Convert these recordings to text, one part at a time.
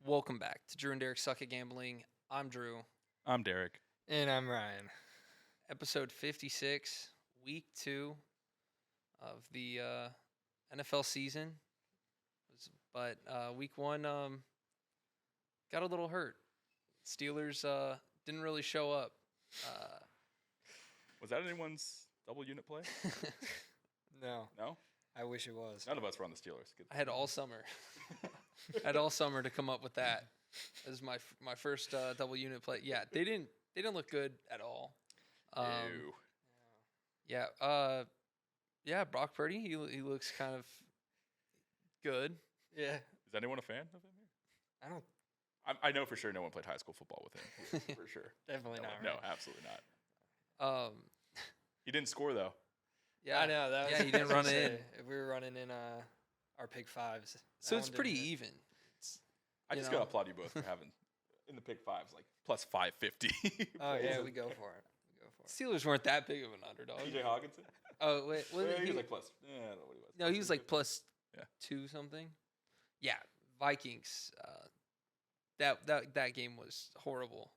Welcome back to Drew and Derek Suck at Gambling. I'm Drew. I'm Derek. And I'm Ryan. Episode 56, week 2 of the NFL season. But week 1 got a little hurt. Steelers didn't really show up. Was that anyone's double unit play? No, No? I wish it was. None of us were on the Steelers. Good. I had all summer. I had all summer to come up with that. This is my first double unit play. Yeah, they didn't look good at all. Ew. Yeah, Brock Purdy, he looks kind of good. Yeah. Is anyone a fan of him here? I don't. I know for sure no one played high school football with him. Here, for sure. Definitely No, not. no, Right? absolutely not. Um, He didn't score though. yeah, I know that. yeah, Was, he didn't I was run gonna in. say, We were running in our pick fives. So That it's one pretty didn't hit. even. I You just know? gotta applaud you both for having in the pick fives like plus 550. Oh yeah, we go for it. Steelers weren't that big of an underdog. TJ Hawkinson. Oh wait, Well, he was like plus. Yeah, I don't know what he was. no, he was like plus Yeah. 2 something. Yeah, Vikings. That game was horrible.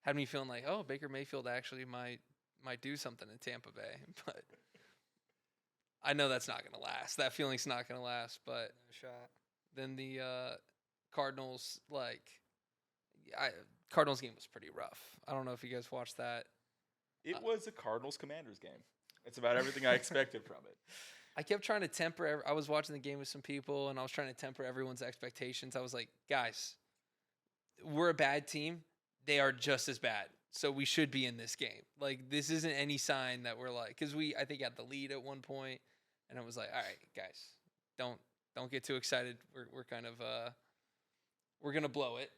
Had me feeling like, oh, Baker Mayfield actually might do something in Tampa Bay, but I know that's not gonna last. That feeling's not gonna last. But No shot. then the Cardinals, Cardinals game was pretty rough. I don't know if you guys watched that. It was a Cardinals Commanders game. It's about everything I expected from it. I kept trying to temper. I was watching the game with some people, and I was trying to temper everyone's expectations. I was like, guys, we're a bad team. They are just as bad. So we should be in this game. Like, this isn't any sign that we're like, because I think, had the lead at one point, and I was like, all right, guys, don't get too excited. We're kind of we're gonna blow it,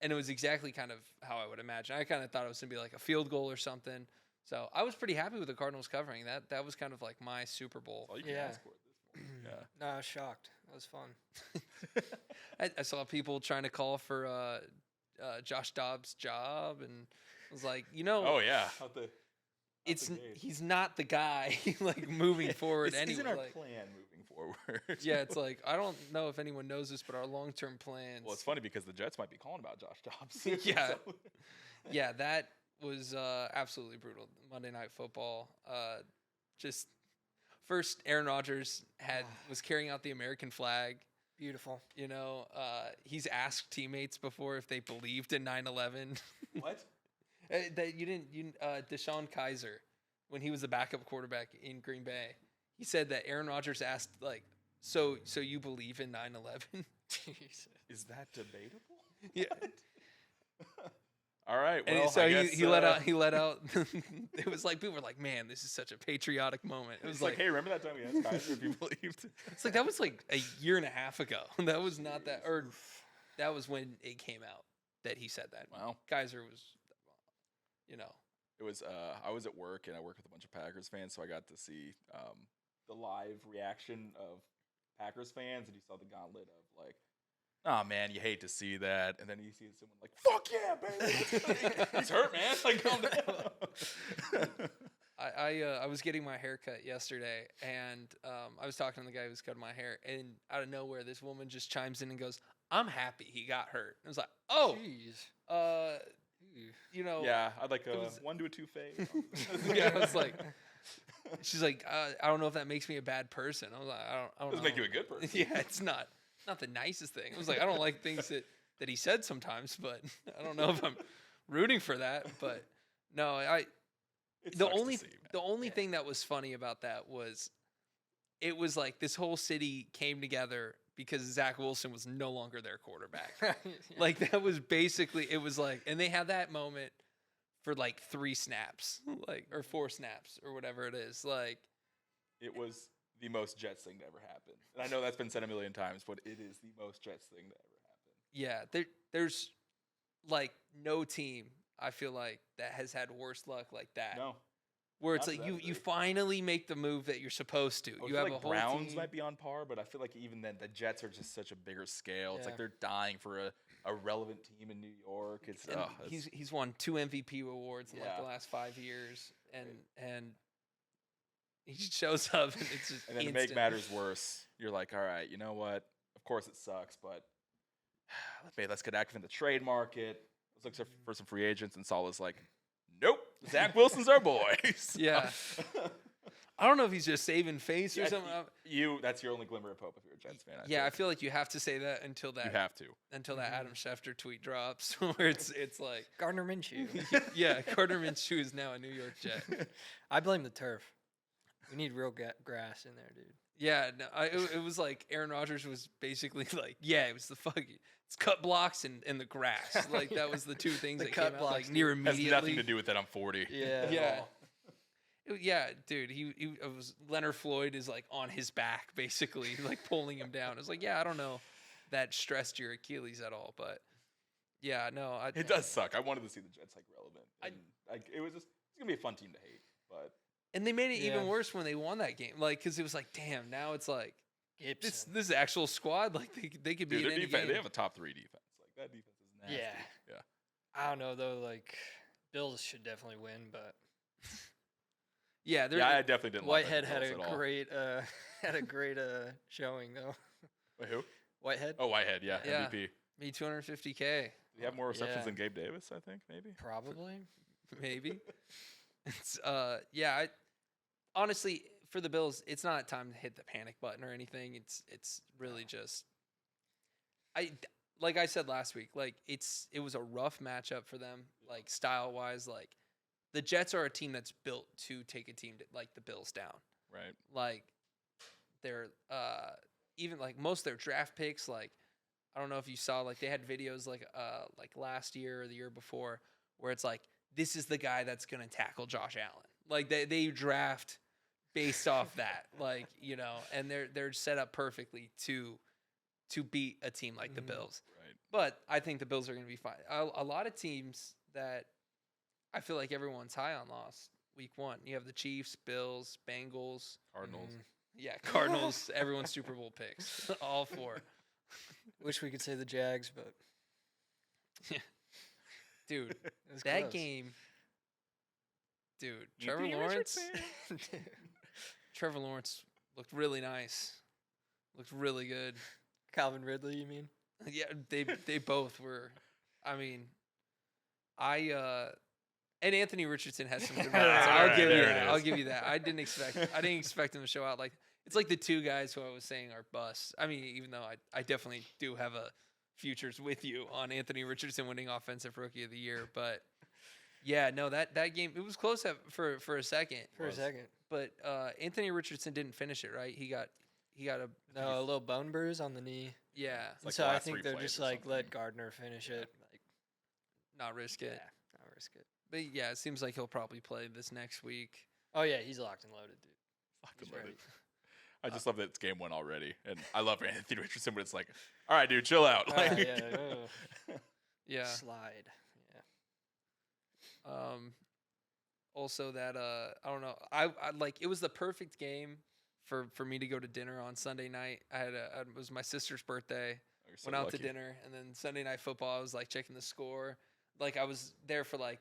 and it was exactly kind of how I would imagine. I kind of thought it was gonna be like a field goal or something. So I was pretty happy with the Cardinals covering that. That was kind of like my Super Bowl. All you can Yeah. ask for at this point. Yeah. No, I was shocked. That was fun. I saw people trying to call for Josh Dobbs' job, and I was like, Oh yeah. he's not the guy like moving forward This anyway. isn't our Like, plan moving forward. yeah, it's like I don't know if anyone knows this, but our long-term plans. Well, it's funny because the Jets might be calling about Josh Dobbs. Yeah. So- Yeah, that was absolutely brutal. Monday Night Football. Just first, Aaron Rodgers was carrying out the American flag. Beautiful. You know, he's asked teammates before if they believed in 9/11. What? That you didn't. Deshaun Kaiser, when he was the backup quarterback in Green Bay, he said that Aaron Rodgers asked like, "So you believe in 9/11?" Jesus. Is that debatable? Yeah. All right. And Well, so I guess, he let out. He let out. It was like people were like, "Man, this is such a patriotic moment." It was It's like, like, hey, remember that time we asked Kaiser if you believed? it's like that was like a year and a half ago. That was not that, or that was when it came out that he said that. Wow. Kaiser was, you know, It was. I was at work and I work with a bunch of Packers fans, so I got to see the live reaction of Packers fans, and you saw the gauntlet of like, "Oh man, you hate to see that," and then you see someone like, "Fuck yeah, baby!" He's hurt, man. Like, calm down. I was getting my hair cut yesterday, and I was talking to the guy who was cutting my hair, and out of nowhere, this woman just chimes in and goes, "I'm happy he got hurt." I was like, "Oh, Jeez. you know." Yeah, I'd like a was- 1 to a 2 fade. Yeah, I was like, she's like, I don't know if that makes me a bad person. I was like, I don't Doesn't know. make you a good person. Yeah, it's not the nicest thing. I was like, I don't like things that he said sometimes, but I don't know if I'm rooting for that. But no, It the sucks to only see, man. the only thing that was funny about that was it was like this whole city came together because Zach Wilson was no longer their quarterback. Like that was basically it was like, and they had that moment for like 3 snaps, like or 4 snaps or whatever it is. Like It was the most Jets thing to ever happen. And I know that's been said a million times, but it is the most Jets thing to ever happen. yeah, there's like no team I feel like that has had worse luck like that. No. Where it's not like to you that degree. finally make the move that you're supposed to. I You feel have like a whole Browns team. might be on par, but I feel like even then the Jets are just such a bigger scale. It's like Yeah. they're dying for a relevant team in New York. It's, And he's won 2 MVP awards in like Yeah. the last 5 years, and he just shows up and it's just and then to instant. make matters worse, you're like, all right, you know what? Of course it sucks, but let's get active in the trade market. Let's look for some free agents. And Salah's like, nope, Zach Wilson's our boy. So- Yeah. I don't know if he's just saving face or Yeah, something. That's your only glimmer of hope if you're a Jets fan. I think. feel like you have to say that until You have to. that Adam Schefter tweet drops, where it's like, Gardner Minshew. yeah, Carter Minshew is now a New York Jet. I blame the turf. We need real grass in there, dude. Yeah, no, it was like Aaron Rodgers was basically like, yeah, it was it's cut blocks and the grass. Like that was the two things The that cut came out blocks, like dude. near Has immediately. nothing to do with that. I'm 40. Yeah. Yeah. Yeah, dude, it was Leonard Floyd is like on his back basically, like pulling him down. It's like, yeah, I don't know that stressed your Achilles at all, but yeah, no, It does suck. I wanted to see the Jets like relevant. I- And, it's gonna be a fun team to hate. But and they made it even Yeah. worse when they won that game, like because it was like, damn, now it's like Gibson. this actual squad, like they could be dude, in their any defense, game. they have a top 3 defense. Like that defense is nasty. Yeah. Yeah. I don't know though. Like, Bills should definitely win, but Yeah, they're Yeah, I definitely didn't. Whitehead like had the Bills at all. a great showing though. Wait, who? Whitehead. Oh, Whitehead. Yeah, Yeah. MVP. me 250K, Did he have more receptions Yeah. than Gabe Davis? I think maybe. Probably. maybe. It's yeah. Honestly, for the Bills, it's not time to hit the panic button or anything. It's really just like I said last week, like it was a rough matchup for them, like style wise. Like the Jets are a team that's built to take a team like the Bills down. Right. Like they're even like most of their draft picks, like I don't know if you saw, like they had videos like last year or the year before where it's like, this is the guy that's gonna tackle Josh Allen. Like they draft based off that, like, you know, and they're set up perfectly to beat a team like the Bills. Right. But I think the Bills are gonna be fine. A lot of teams that I feel like everyone's high on lost week 1. You have the Chiefs, Bills, Bengals, Cardinals. yeah, Cardinals, everyone's Super Bowl picks, all 4. Wish we could say the Jags, but Dude, it was that close. game, dude, You Trevor beat Lawrence, Richardson. Trevor Lawrence looked really nice, looked really good. Calvin Ridley, you mean? Yeah, they both were. I mean, and Anthony Richardson has some good All moments. right, I'll give you there that. it I'll is. give you that. I didn't expect him to show out like it's like the 2 guys who I was saying are busts. I mean, even though I definitely do have a futures with you on Anthony Richardson winning Offensive Rookie of the Year, but yeah, no, that game it was close for a second. For a second. But Anthony Richardson didn't finish it, right? He got a No, a little bone bruise on the knee. yeah, like so the I last think 3 they're plays just or like let something. Gardner finish it. Like, not risk it. yeah, not risk it. But yeah, it seems like he'll probably play this next week. Oh yeah, he's locked and loaded, dude. Fucking He's love ready. it. I just love that it's game 1 already, and I love Anthony Richardson, but it's like, all right, dude, chill out. Like, yeah, Yeah. slide. Yeah. Also that I don't know. I like it was the perfect game for me to go to dinner on Sunday night. It was my sister's birthday. You're so Went out to lucky. dinner, and then Sunday Night Football, I was like checking the score. Like I was there for like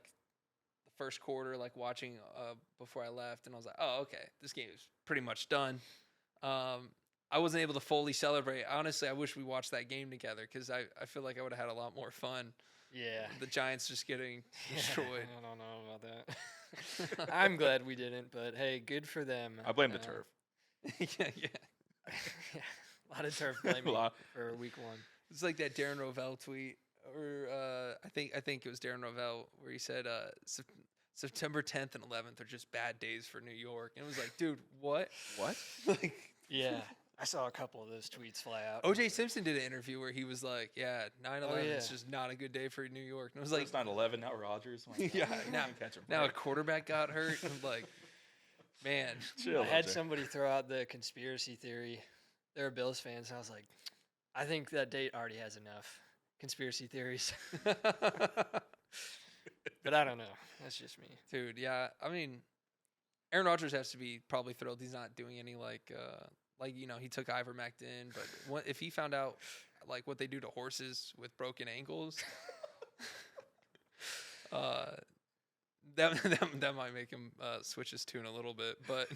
the first quarter, like watching before I left, and I was like, oh, okay, this game is pretty much done. I wasn't able to fully celebrate. Honestly, I wish we watched that game together because I feel like I would have had a lot more fun. Yeah. The Giants just getting destroyed. I don't know about that. I'm glad we didn't, but hey, good for them. I blame the turf. Yeah. Yeah, a lot of turf blaming lot. for week 1. It's like that Darren Rovell tweet, or I think it was Darren Rovell where he said September 10th and 11th are just bad days for New York, and it was like, dude, what? What? Like, Yeah, I saw a couple of those tweets fly out. O.J. Simpson did an interview where he was like, yeah, 9/11 is yeah. just not a good day for New York, and it was Like like, it's 9/11 now. Rodgers. I'm like, Yeah, oh, now- catch a now a break. quarterback got hurt. I'm like, man, Chill, I had OJ. somebody throw out the conspiracy theory. They're Bills fans, and I was like, I think that date already has enough conspiracy theories. But I don't know. That's just me. dude, yeah. I mean, Aaron Rodgers has to be probably thrilled he's not doing any like you know, he took ivermectin, but if he found out like what they do to horses with broken ankles, that might make him switch his tune a little bit. But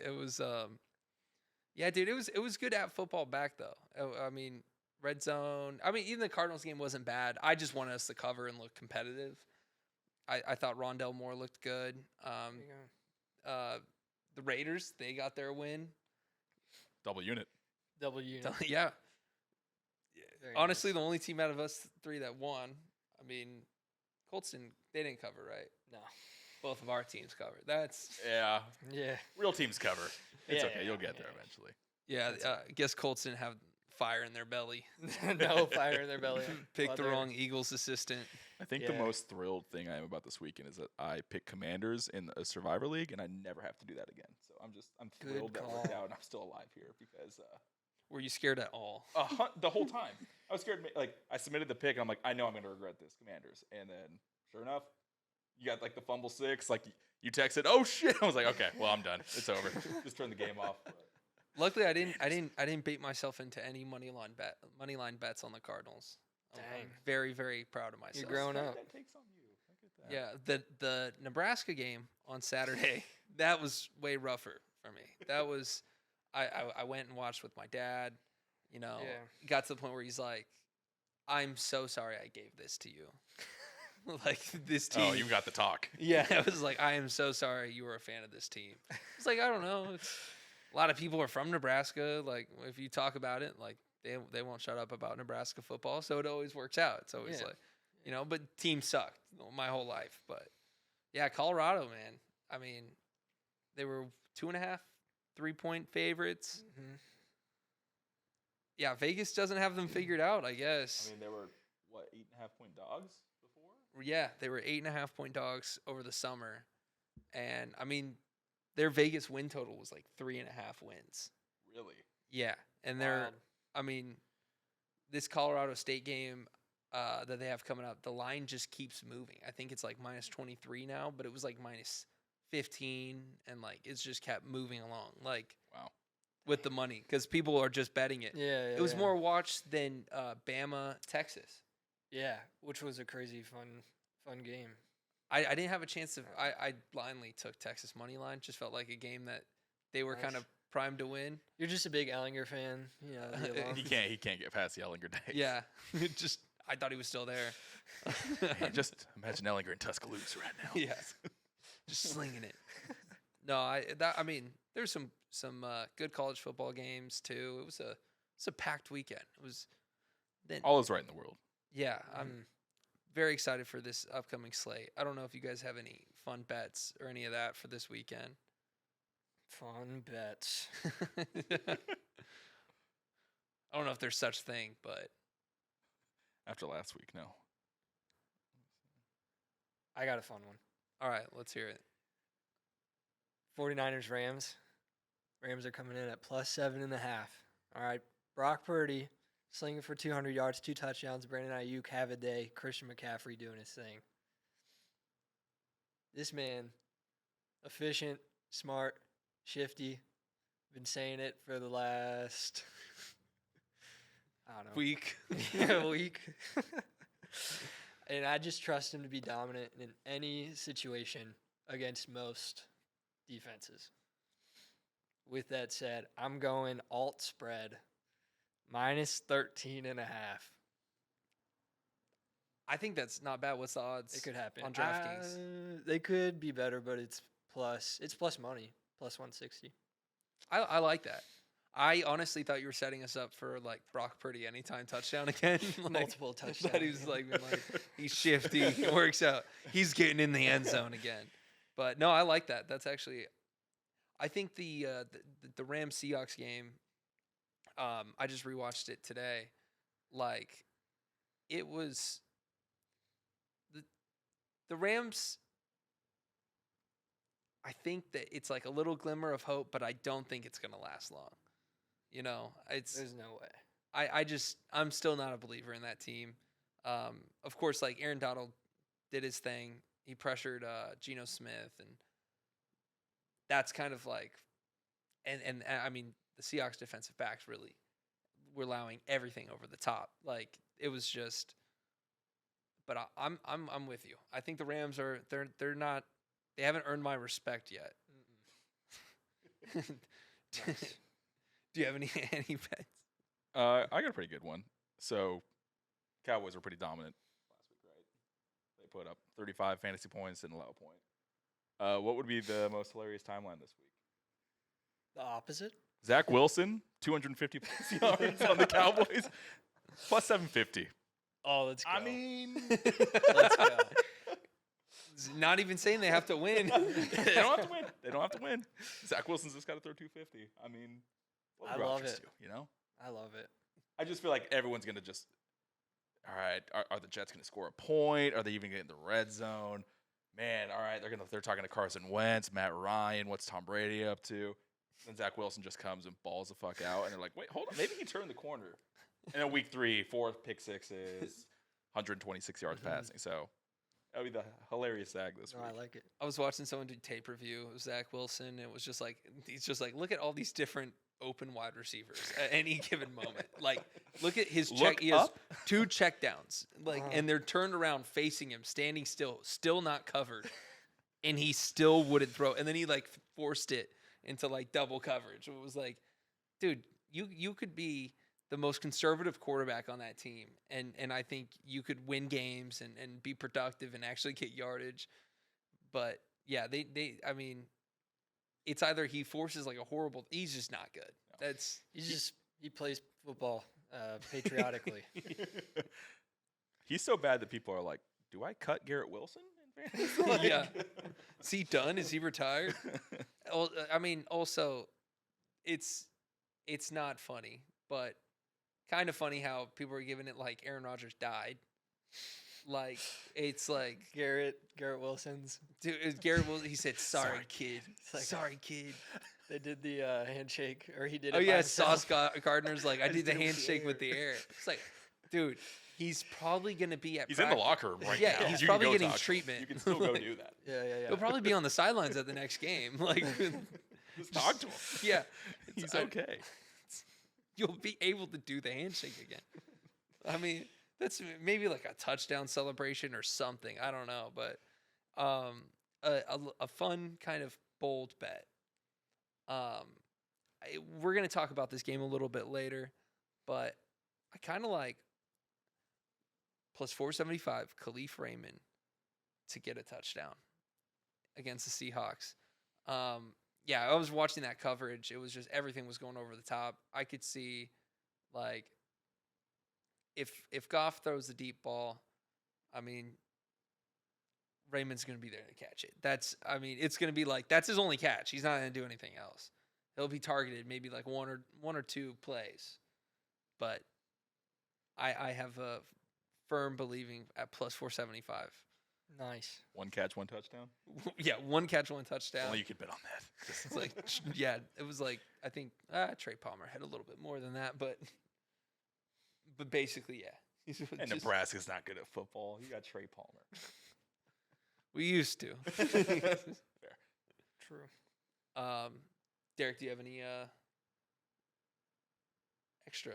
it was Yeah, dude, it was good at football back though. I mean, red zone. I mean, even the Cardinals game wasn't bad. I just wanted us to cover and look competitive. I thought Rondell Moore looked good. There you go. The Raiders, they got their win. Double unit. W. Yeah. Very Honestly, nice. the only team out of us three that won. I mean, Colts they didn't cover, right? No. Both of our teams covered. That's Yeah. Yeah. Real teams cover. It's Yeah, okay. yeah, You'll get yeah. there eventually. yeah. I guess Colts didn't have fire in their belly. No fire in their belly. Picked while the they're- wrong Eagles assistant. I think the Yeah. most thrilled thing I am about this weekend is that I pick Commanders in a Survivor League, and I never have to do that again. So I'm Good thrilled that worked call. out, and I'm still alive here because Were you scared at all? the whole time I was scared. Like I submitted the pick, and I'm like, I know I'm going to regret this, Commanders. And then, sure enough, you got like the fumble 6. Like you texted, oh shit! I was like, okay, well I'm done. It's over. Just turn the game off. But Luckily, I didn't bait myself into any money line bets on the Cardinals. I'm Dang. very, very proud of myself. You're growing up. that takes on you. Look at that. Yeah, the Nebraska game on Saturday, that was way rougher for me. That was I went and watched with my dad. You know, Yeah. got to the point where he's like, "I'm so sorry I gave this to you." Like this team. Oh, you got the talk. Yeah, I was like, I am so sorry you were a fan of this team. It's like, I don't know. It's a lot of people are from Nebraska. Like if you talk about it, like they won't shut up about Nebraska football. So it always works out. It's always Yeah. like, you know, but teams sucked my whole life. But yeah, Colorado, man. I mean, they were 2.5, 3-point favorites. Mhm. Yeah, Vegas doesn't have them figured out, I guess. I mean, they were what 8.5-point dogs before. Yeah, they were 8.5-point dogs over the summer. And I mean, their Vegas win total was like 3.5 wins. Really? Yeah. And they're, Wild. I mean, this Colorado State game that they have coming up, the line just keeps moving. I think it's like -23 now, but it was like -15, and like it's just kept moving along, like Wow. with the money, because people are just betting it. Yeah, It was yeah. more watched than Bama, Texas. Yeah, which was a crazy fun game. I didn't have a chance to. I blindly took Texas money line. Just felt like a game that they were kind Nice. of primed to win. You're just a big Ellinger fan, you know. the alum. He can't get past the Ellinger days. Yeah, just I thought he was still there. Man, just imagine Ellinger in Tuscaloosa right now. Yeah, just slinging it. No, I mean, there's some good college football games too. It's a packed weekend. It was then All is right in the world. yeah. I'm Mhm. very excited for this upcoming slate. I don't know if you guys have any fun bets or any of that for this weekend. Fun bets. I don't know if there's such thing, but After last week, no. I got a fun one. all right, let's hear it. 49ers Rams. Rams are coming in at +7.5. All right. Brock Purdy slinging for 200 yards, 2 touchdowns. Brandon Ayuk have a day. Christian McCaffrey doing his thing. This man, efficient, smart, shifty. Been saying it for the last, I don't know, Week. yeah, week. And I just trust him to be dominant in any situation against most defenses. With that said, I'm going alt spread -13.5. I think that's not bad. What's the odds? It could happen on DraftKings. They could be better, but it's plus money, +160. I like that. I honestly thought you were setting us up for like Brock Purdy anytime touchdown again. Like, Multiple I touchdowns. thought he was like he's shifty, he works out. He's getting in the end zone again. But no, I like that. That's actually, I think the Rams Seahawks game. I just rewatched it today. Like, it was the Rams. I think that it's like a little glimmer of hope, but I don't think it's gonna last long. You know, There's no way. I'm still not a believer in that team. Of course, like Aaron Donald did his thing. He pressured Geno Smith, and that's kind of like, and I mean the Seahawks defensive backs really were allowing everything over the top. Like it was just. But I'm with you. I think the Rams are they're not. They haven't earned my respect yet. Nice. Do you have any any bets? I got a pretty good one. So, Cowboys were pretty dominant last week, right? They put up 35 fantasy points and allow a point. What would be the most hilarious timeline this week? The opposite? Zach Wilson, 250 plus yards on the Cowboys, plus 750. Oh, let's go. I mean, Let's go. It's not even saying they have to win. they don't have to win. They don't have to win. Zach Wilson's just got to throw 250. I mean, what would I love Rodgers it. do, you know? I love it. I just feel like everyone's going to just, all right, are the Jets going to score a point? Are they even getting the red zone? Man, all right, they're talking to Carson Wentz, Matt Ryan, what's Tom Brady up to? Then Zach Wilson just comes and balls the fuck out, and they're like, wait, hold on, maybe he turned the corner. And then week 3, 4 pick sixes, 126 yards passing. So that would be the hilarious Zach this No, week. I like it. I was watching someone do tape review of Zach Wilson. And it was just like, he's just like, look at all these different open wide receivers at any given moment. Like, look at his check. Look He has up. 2 check downs. Like, Wow. and they're turned around facing him, standing still not covered. And he still wouldn't throw. And then he like forced it into like double coverage. It was like, dude, you could be the most conservative quarterback on that team. And I think you could win games and be productive and actually get yardage. But yeah, I mean, it's either he forces like a horrible, he's just not good. That's He plays football patriotically. He's so bad that people are like, do I cut Garrett Wilson in fantasy? Like- yeah. Is he done? Is he retired? I mean, also, it's not funny, but kind of funny how people are giving it like Aaron Rodgers died. Like, it's like, Garrett Wilson's. dude, Garrett Wilson, he said, sorry, Sorry, kid. It's like- Sorry, kid. They did the handshake, or he did it. Oh, by yeah, himself. Sauce Gardner's like, I just did the did it with the handshake with air. the air. It's like, dude, he's probably going to be at He's in the practice. locker room right Yeah, now. he's You can probably go getting talk to him. treatment. You can still go Like- do that. Yeah. He'll probably be on the sidelines at the next game. Like, Just talk to him. yeah, He's I- okay. you'll be able to do the handshake again. I mean, that's maybe like a touchdown celebration or something. I don't know, but a fun kind of bold bet. We're gonna talk about this game a little bit later, but I kind of like plus 475 Khalif Raymond to get a touchdown against the Seahawks. Yeah, I was watching that coverage. It was just everything was going over the top. I could see, like, if Goff throws the deep ball, I mean, Raymond's going to be there to catch it. It's going to be like, that's his only catch. He's not going to do anything else. He'll be targeted maybe like one or two plays. But I have a firm believing at plus 475. Nice. One catch, one touchdown. Yeah, 1 catch, 1 touchdown. Only you could bet on that. It's like, yeah, it was like, I think Trey Palmer had a little bit more than that, but basically, yeah. He's And just- Nebraska's not good at football. You got Trey Palmer. we used to. Fair. True. Derek, do you have any extra?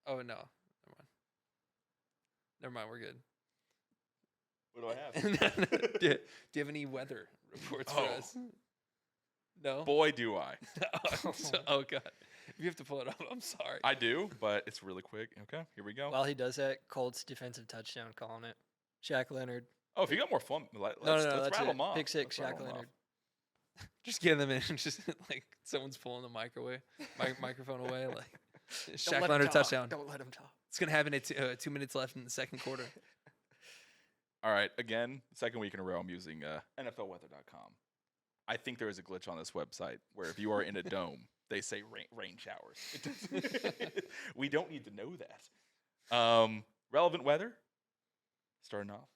Oh no, never mind. We're good. What do I have? do you have any weather reports for Oh. us? No. Boy, do I. Oh god, if you have to pull it up, I'm sorry. I do, but it's really quick. Okay, here we go. While he does that, Colts defensive touchdown calling it. Shaq Leonard. Oh, if you got more fun, let's That's rattle it. them off. Pick six, Let's rattle Shaq 'em Leonard. off. Just get them in, just like someone's pulling the microphone away, like Don't Shaq let him Leonard talk. touchdown. Don't let him talk. It's gonna happen at 2 minutes left in the second quarter. All right, again, second week in a row, I'm using NFLweather.com. I think there is a glitch on this website where if you are in a dome, they say rain showers. We don't need to know that. Relevant weather, starting off,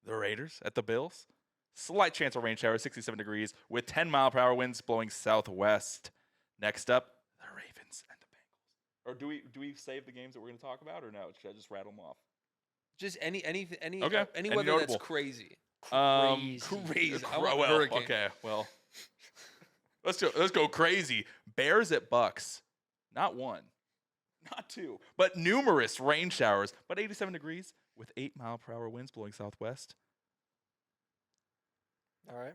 the Raiders at the Bills. Slight chance of rain showers, 67 degrees, with 10-mile-per-hour winds blowing southwest. Next up, the Ravens and the Bengals. Or do we save the games that we're going to talk about, or no? Should I just rattle them off? Just any Okay, any any weather notable? that's crazy. Crazy. I want well, hurricane. okay, well, let's go crazy. Bears at Bucks, not 1, not 2, but numerous rain showers, but 87 degrees with 8-mile-per-hour winds blowing southwest. All right.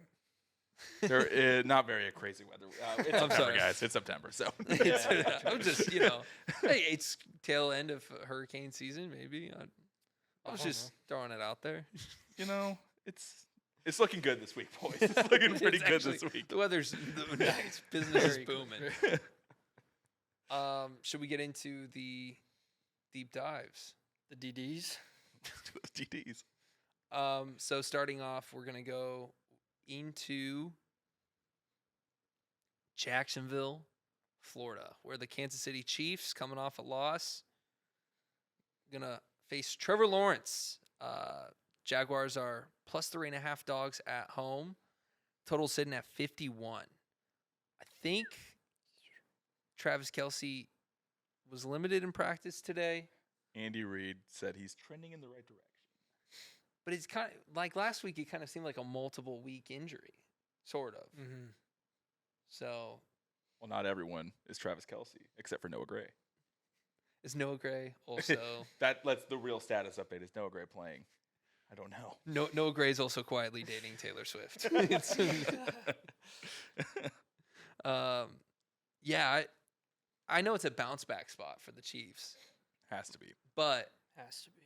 There is not very crazy weather. It's I'm September, sorry. guys. It's September, so I'm just, hey, it's tail end of hurricane season, maybe. I was just throwing it out there. it's looking good this week, boys. It's looking pretty good this week. The weather's nice. Business is booming. Should we get into the deep dives? The DDs. DDs. So starting off, we're gonna go into Jacksonville, Florida, where the Kansas City Chiefs, coming off a loss, gonna face Trevor Lawrence. Jaguars are +3.5 dogs at home. Total sitting at 51. I think Travis Kelce was limited in practice today. Andy Reid said he's trending in the right direction. But it's kind of like last week, it kind of seemed like a multiple week injury, sort of. Mm-hmm. So. Well, not everyone is Travis Kelce, except for Noah Gray. Is Noah Gray also? That's the real status update. Is Noah Gray playing? I don't know. Noah Gray's also quietly dating Taylor Swift. Yeah, I know it's a bounce back spot for the Chiefs. Has to be. But Has to be.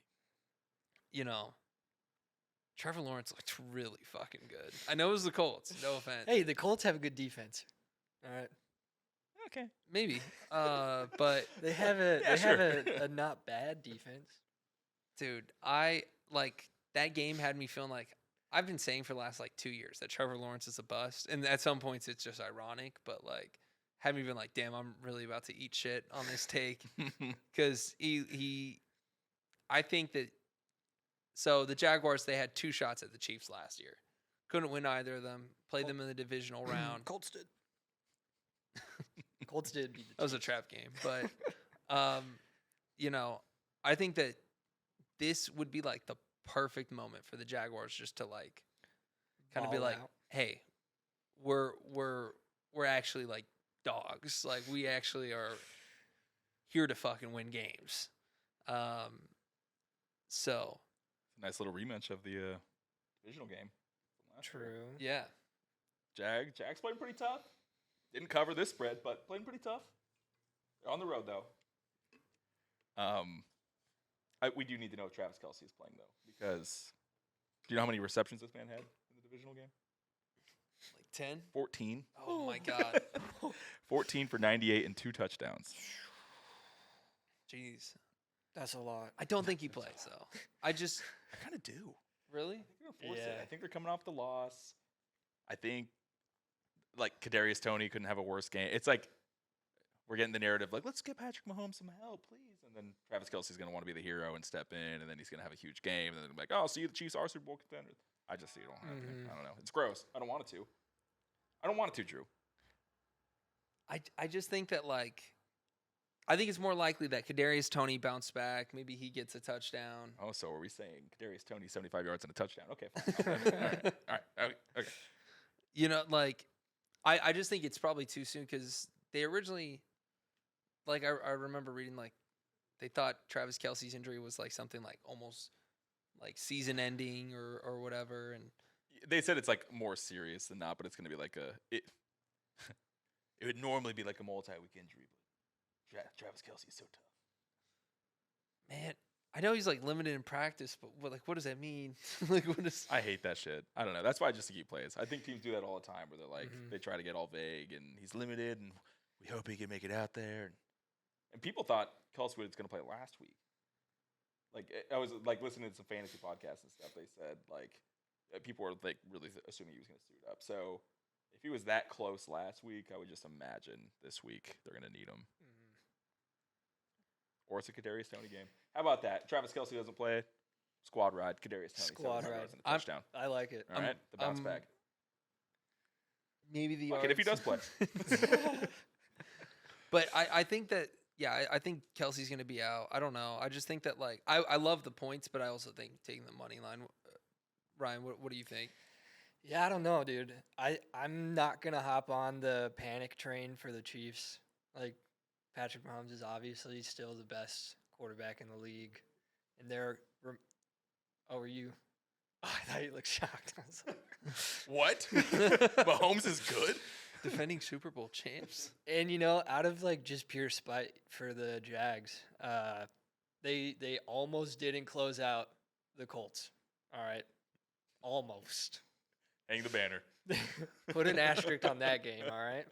Trevor Lawrence looked really fucking good. I know it was the Colts. No offense. Hey, the Colts have a good defense. All right. Okay. Maybe. But They have a not bad defense. dude, I like that game had me feeling like I've been saying for the last 2 years that Trevor Lawrence is a bust. And at some points it's just ironic, but had me been like, damn, I'm really about to eat shit on this take. Because I think that, so the Jaguars, they had 2 shots at the Chiefs last year. Couldn't win either of them. Played them in the divisional round. Colts did. Colts did beat the That was a Chiefs. trap game. But, I think that this would be the perfect moment for the Jaguars just to kind of be Ball like, out. hey, we're actually dogs. We actually are here to fucking win games. So Nice little rematch of the divisional game. From last year. True. yeah, Jags playing pretty tough. Didn't cover this spread, but playing pretty tough. They're on the road though. We do need to know if Travis Kelce is playing though, because do you know how many receptions this man had in the divisional game? 10. 14. Oh my god. 14 for 98 and 2 touchdowns. Jeez. That's a lot. I don't think he plays though. I kind of do. really. I think they're gonna force it. Yeah. I think they're coming off the loss. I think Kadarius Toney couldn't have a worse game. It's we're getting the narrative let's get Patrick Mahomes some help, please. And then Travis Kelce's gonna want to be the hero and step in, and then he's gonna have a huge game, and then be like, oh, see, the Chiefs are Super Bowl contenders. I just see it all happening. I don't know. It's gross. I don't want it to, Drew. I just think that I think it's more likely that Kadarius Toney bounced back. Maybe he gets a touchdown. Oh, so are we saying Kadarius Toney 75 yards and a touchdown? Okay, fine. All right. Okay. I just think it's probably too soon because they originally, I remember reading they thought Travis Kelce's injury was something almost season ending or whatever, and They said it's more serious than not, but it's going to be it would normally be a multi-week injury, but Travis Kelce is so tough. man, I know he's limited in practice, but what does that mean? What is? I hate that shit. I don't know. That's why I just think he plays. I think teams do that all the time where they're they try to get all vague and he's limited and we hope he can make it out there. And people thought Kelce was going to play last week. I was listening to some fantasy podcasts and stuff. They said people were really assuming he was going to suit up. So if he was that close last week, I would just imagine this week they're going to need him. Or it's a Kadarius Toney game. How about that? Travis Kelce doesn't play. Squad ride. Kadarius Toney. Squad 75 ride. yards and a touchdown. I like it. All right. The bounce back. Maybe the Fuck it if he does play. But I think that I think Kelsey's going to be out. I don't know. I just think that I love the points, but I also think taking the money line. Ryan, what do you think? Yeah, I don't know, dude. I'm not gonna hop on the panic train for the Chiefs. Patrick Mahomes is obviously still the best quarterback in the league, and they're. Oh, were you? Oh, I thought you looked shocked. I was like, What? Mahomes is good? Defending Super Bowl champs. and out of like just pure spite for the Jags, they almost didn't close out the Colts. All right, almost. Hang the banner. Put an asterisk on that game. All right.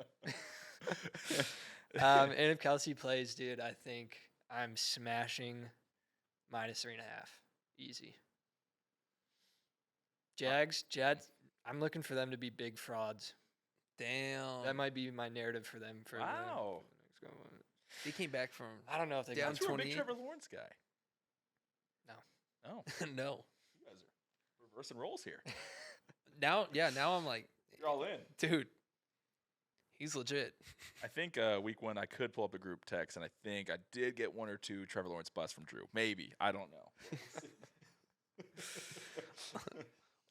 And if Kelsey plays, dude, I think I'm smashing -3.5. Easy. Jags, I'm looking for them to be big frauds. Damn. That might be my narrative for them. Wow. The next one. They came back from I don't know if they Down got You're a big 28? Trevor Lawrence guy. No. Oh, no. you guys are reversing roles here. Now I'm like, You're all in. dude, he's legit. I think week 1 I could pull up a group text, and I think I did get 1 or 2 Trevor Lawrence busts from Drew. Maybe. I don't know.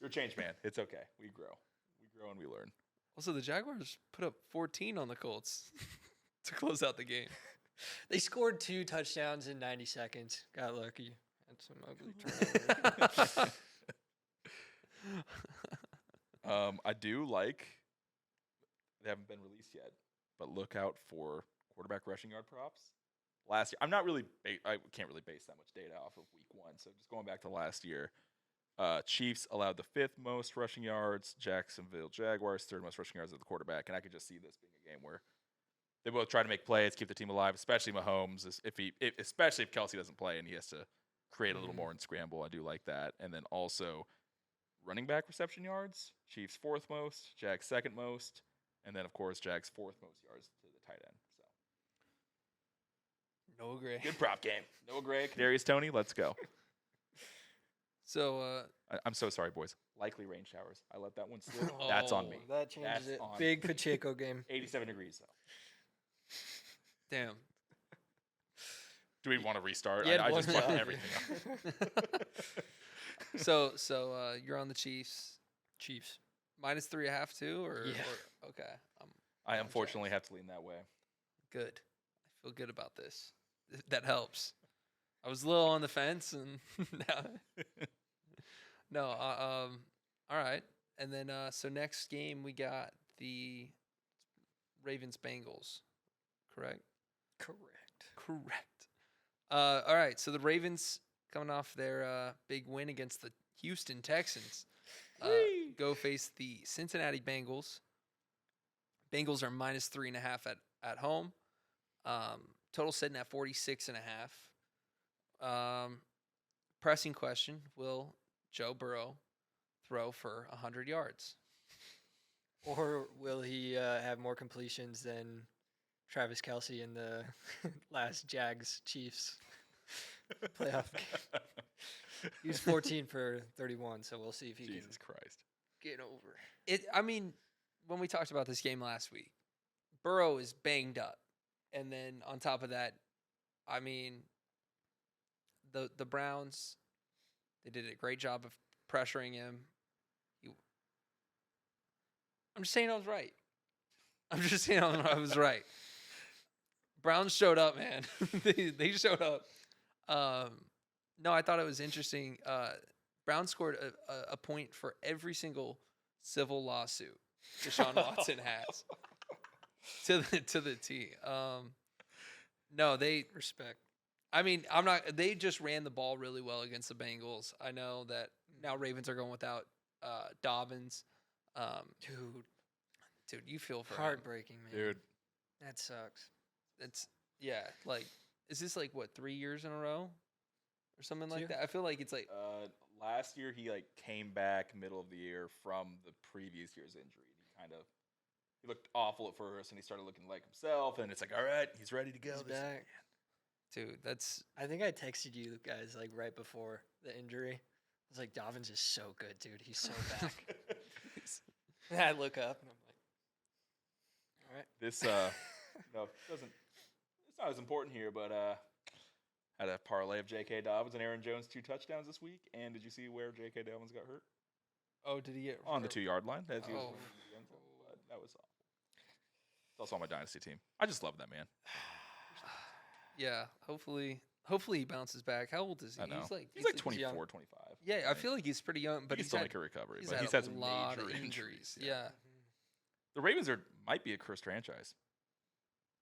You're a change man. It's okay. We grow. We grow and we learn. Also, the Jaguars put up 14 on the Colts to close out the game. They scored 2 touchdowns in 90 seconds. Got lucky. Had some ugly turnovers. I do like, they haven't been released yet, but look out for quarterback rushing yard props. Last year, I'm not really, I can't really base that much data off of week 1. So just going back to last year, Chiefs allowed the 5th most rushing yards. Jacksonville Jaguars 3rd most rushing yards at the quarterback. And I could just see this being a game where they both try to make plays, keep the team alive, especially Mahomes, especially if Kelsey doesn't play and he has to create a little more and scramble. I do like that. And then also running back reception yards. Chiefs 4th most, Jags 2nd most, and then of course Jags 4th most yards to the tight end. So Noah Gray. good prop game. Noah Gray, Kadarius Toney, let's go. So, I'm so sorry, boys. Likely rain showers. I let that one slip. That's on me. That changes That's it. on Big Pacheco game. 87 degrees though. damn. Do we want to restart? Yeah, I just one- fucked everything up. So you're on the Chiefs. Chiefs. -3.5 too, or Yeah. or okay. I I'm unfortunately have to lean that way. good. I feel good about this. That helps. I was a little on the fence, and no. All right. And then so next game we got the Ravens Bengals. Correct. All right. So the Ravens coming off their big win against the Houston Texans. Go face the Cincinnati Bengals. Bengals are -3.5 at home. Total sitting at 46.5. Pressing question: will Joe Burrow throw for 100 yards? Or will he have more completions than Travis Kelce in the last Jags Chiefs playoff game? He was 14 for 31, so we'll see if he Jesus Christ. can get over. It. I mean, when we talked about this game last week, Burrow is banged up, and then on top of that, I mean, the Browns, they did a great job of pressuring him. I'm just saying I was right. I was right. Browns showed up, man. they showed up. No, I thought it was interesting. Browns scored a point for every single civil lawsuit Deshaun Watson has to the T. No, they Respect. I mean, I'm not. They just ran the ball really well against the Bengals. I know that now Ravens are going without Dobbins. Dude, you feel for him. Heartbreaking, man. Dude. That sucks. It's like, is this like what 3 years in a row, or something like 2? that? I feel like it's like Last year he came back middle of the year from the previous year's injury. He looked awful at first, and he started looking like himself. And it's like, all right, he's ready to go. He's back. dude. That's I think I texted you guys like right before the injury. I was like, Dobbins is so good, dude. He's so back. And I look up and I'm like, all right. This doesn't. It's not as important here, but had a parlay of J.K. Dobbins and Aaron Jones 2 touchdowns this week. And did you see where J.K. Dobbins got hurt? oh, did he get On the 2-yard line. As he was Oh. running to the end zone, but that was awful. It's also on my dynasty team. I just love that man. Yeah, hopefully he bounces back. How old is he? I know. He's like He's like young. 24, 25. Yeah, I Like, feel like he's pretty young, but he can he's still had, make a recovery. he's But had he's a had some lot major of injuries. Yeah. The Ravens might be a cursed franchise.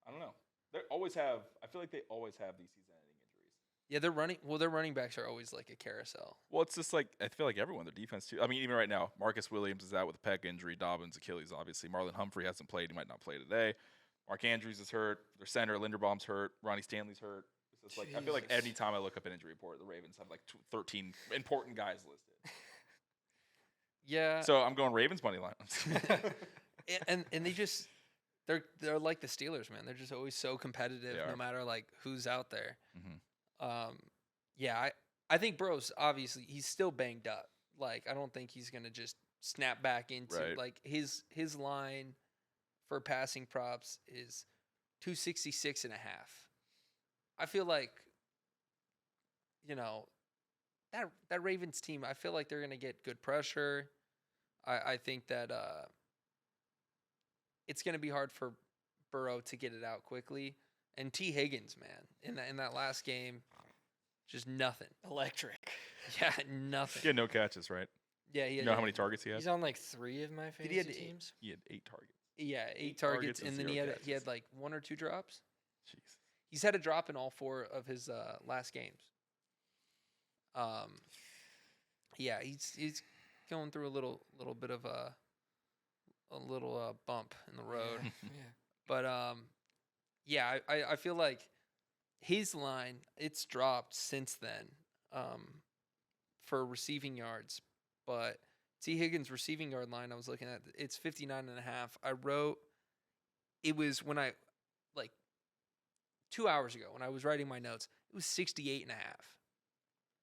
I don't know. They always have. I feel like they always have these season-ending injuries. Yeah, their running backs are always like a carousel. Well, it's just like I feel like everyone, their defense too. I mean, even right now, Marcus Williams is out with a pec injury. Dobbins, Achilles, obviously. Marlon Humphrey hasn't played. He might not play today. Mark Andrews is hurt. Their center, Linderbaum's hurt. Ronnie Stanley's hurt. It's just like I feel like Jesus. anytime I look up an injury report, the Ravens have like 13 important guys listed. Yeah. So I'm going Ravens money line. and they just they're like the Steelers, man. They're just always so competitive, They no are. matter like who's out there. Mhm. Yeah, I think Burrow's obviously he's still banged up. Like I don't think he's gonna just snap back into Right. like his line for passing props is 266.5. I feel like that Ravens team. I feel like they're gonna get good pressure. I think that it's gonna be hard for Burrow to get it out quickly. And T. Higgins, man, in that last game, just nothing. Electric. Yeah, nothing. He had no catches, right? Yeah, he You had, know how many targets he had? He's on like 3 of my Did fantasy he have teams. He had 8 targets. yeah, 8 8 targets, targets and and then 0 he had catches. like 1 or 2 drops. Jeez. He's had a drop in all 4 of his last games. Yeah, he's going through a little bit of a bump in the road. Yeah. But yeah, I feel like his line it's dropped since then for receiving yards, but T. Higgins' receiving yard line I was looking at it's 59.5. I wrote it was when I like 2 hours ago when I was writing my notes it was 68.5.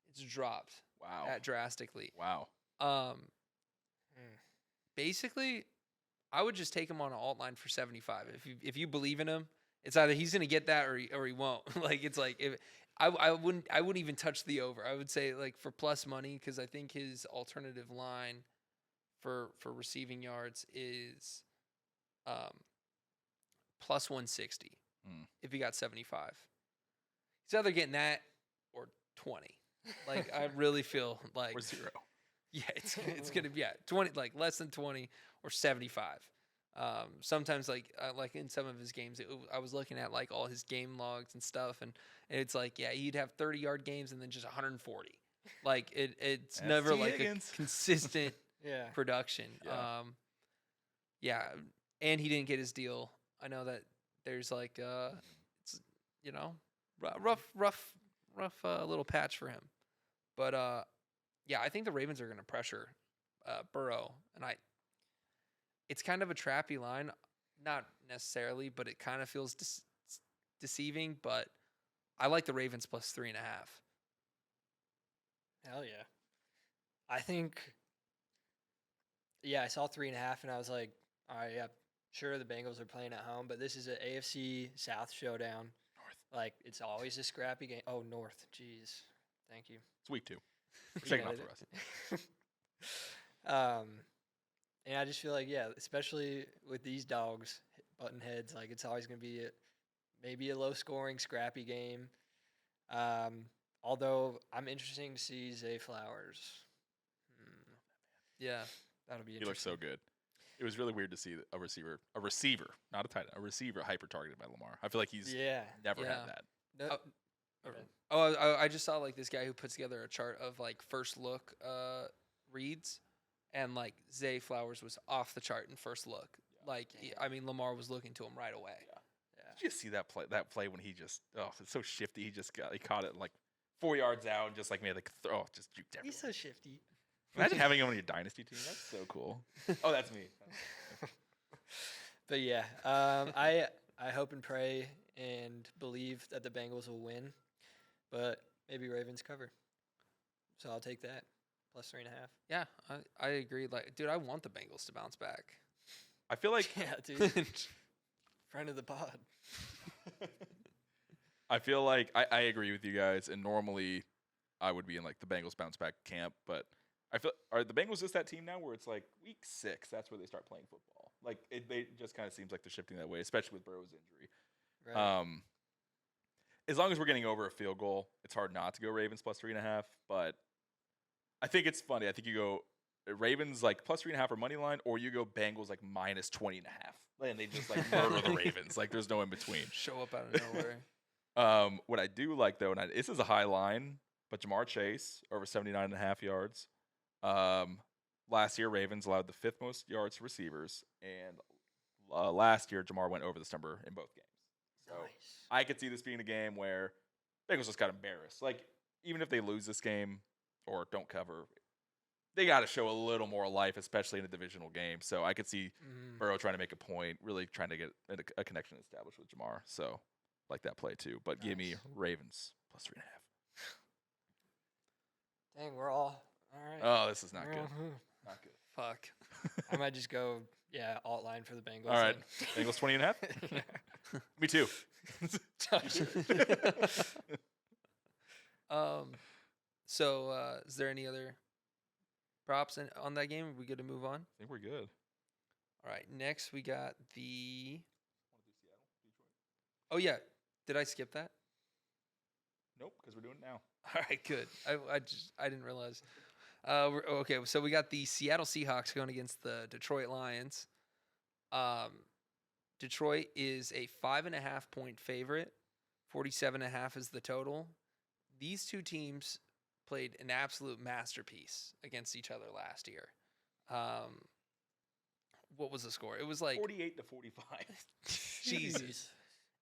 It's dropped Wow. that drastically. Wow. Basically, I would just take him on an alt line for 75. If you believe in him, it's either he's gonna get that or he won't. Like it's like if I wouldn't even touch the over. I would say like for plus money because I think his alternative line for receiving yards is plus 160 if he got 75. He's either getting that or 20. Like I really feel like Or 0. yeah, it's gonna be 20, like less than 20 or 75. Sometimes like in some of his games, I was looking at like all his game logs and stuff, and it's like he'd have 30-yard games and then just 140. Like it's That's never T. like Higgins. a consistent Yeah. production. Yeah. Yeah, and he didn't get his deal. I know that there's like it's rough little patch for him, but yeah, I think the Ravens are going to pressure Burrow, and it's kind of a trappy line, not necessarily, but it kind of feels deceiving. But I like the Ravens plus 3.5. Hell yeah. I think. Yeah, I saw 3.5, and I was like, all right, yeah, sure, the Bengals are playing at home, but this is an AFC South showdown. North. Like, it's always a scrappy game. Oh, North. Jeez. Thank you. It's week 2. You Second got off the it. rest. And I just feel like, yeah, especially with these dogs button heads, like it's always going to be maybe a low-scoring, scrappy game. Although I'm interested to see Zay Flowers. Yeah, That'll be He looks interesting. so good. It was really weird to see a receiver, not a tight end, a receiver hyper targeted by Lamar. I feel like he's Yeah. never Yeah. had that. No, Oh, okay. Oh, I just saw like this guy who puts together a chart of like first look reads, and like Zay Flowers was off the chart in first look. Like I mean, Lamar was looking to him right away. Did you see that play? That play when he just it's so shifty. He caught it like 4 yards out and just like made like just juked everyone. He's so shifty. Imagine having him on your dynasty team. That's so cool. Oh, that's me. But yeah, I hope and pray and believe that the Bengals will win, but maybe Ravens cover. So I'll take that plus 3.5. Yeah, I agree. Like, dude, I want the Bengals to bounce back. I feel like Yeah, dude. Friend of the pod. I feel like I agree with you guys, and normally I would be in like the Bengals bounce back camp, but I feel are the Bengals just that team now where it's like week 6, that's where they start playing football. Like they just kind of seems like they're shifting that way, especially with Burrow's injury. Right. As long as we're getting over a field goal, it's hard not to go Ravens plus 3.5. But I think it's funny. I think you go Ravens like plus 3.5 or money line, or you go Bengals like minus 20.5, and they just like murder the Ravens. Like there's no in between. Show up out of nowhere. What I do like though, and this is a high line, but Jamar Chase over 79.5 yards. Last year Ravens allowed the 5th most yards to receivers, and last year Jamar went over this number in both games. So I could see this being a game where Bengals just got embarrassed. Like even if they lose this game or don't cover, they got to show a little more life, especially in a divisional game. So I could see Burrow trying to make a point, really trying to get a connection established with Jamar. So like that play too. But give me Ravens plus 3.5. Dang, we're all right. Oh, this is not good. Not good. Fuck. I might just go, alt line for the Bengals. All right. Bengals 20.5? Me too. So is there any other props on that game? Are we good to move on? I think we're good. All right. Next, we got the. Oh yeah, did I skip that? Nope, because we're doing it now. All right, good. I didn't realize. Okay, so we got the Seattle Seahawks going against the Detroit Lions. Detroit is a 5.5 point favorite. 47.5 is the total. These two teams played an absolute masterpiece against each other last year. What was the score? It was like 48-45. Jesus.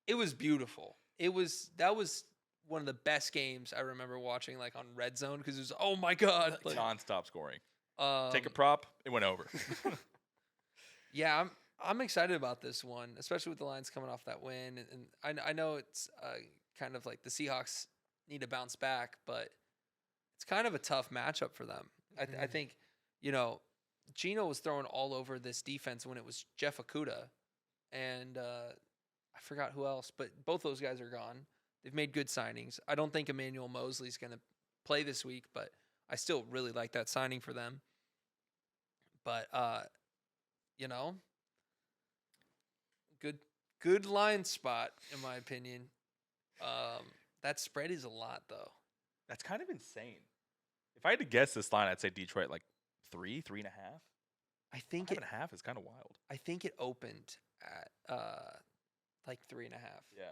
It was beautiful. That was one of the best games I remember watching, like on Red Zone, because it was oh my god, like, non-stop scoring. Um, Take a prop, it went over. Yeah, I'm excited about this one, especially with the Lions coming off that win, and I know it's kind of like the Seahawks need to bounce back, but it's kind of a tough matchup for them. I think, Geno was throwing all over this defense when it was Jeff Okudah, and I forgot who else, but both those guys are gone. They've made good signings. I don't think Emmanuel Mosley's going to play this week, but I still really like that signing for them. But, good line spot, in my opinion. That spread is a lot, though. That's kind of insane. If I had to guess this line, I'd say Detroit like 3.5. I think 5.5 is kind of wild. I think it opened at like 3.5. Yeah.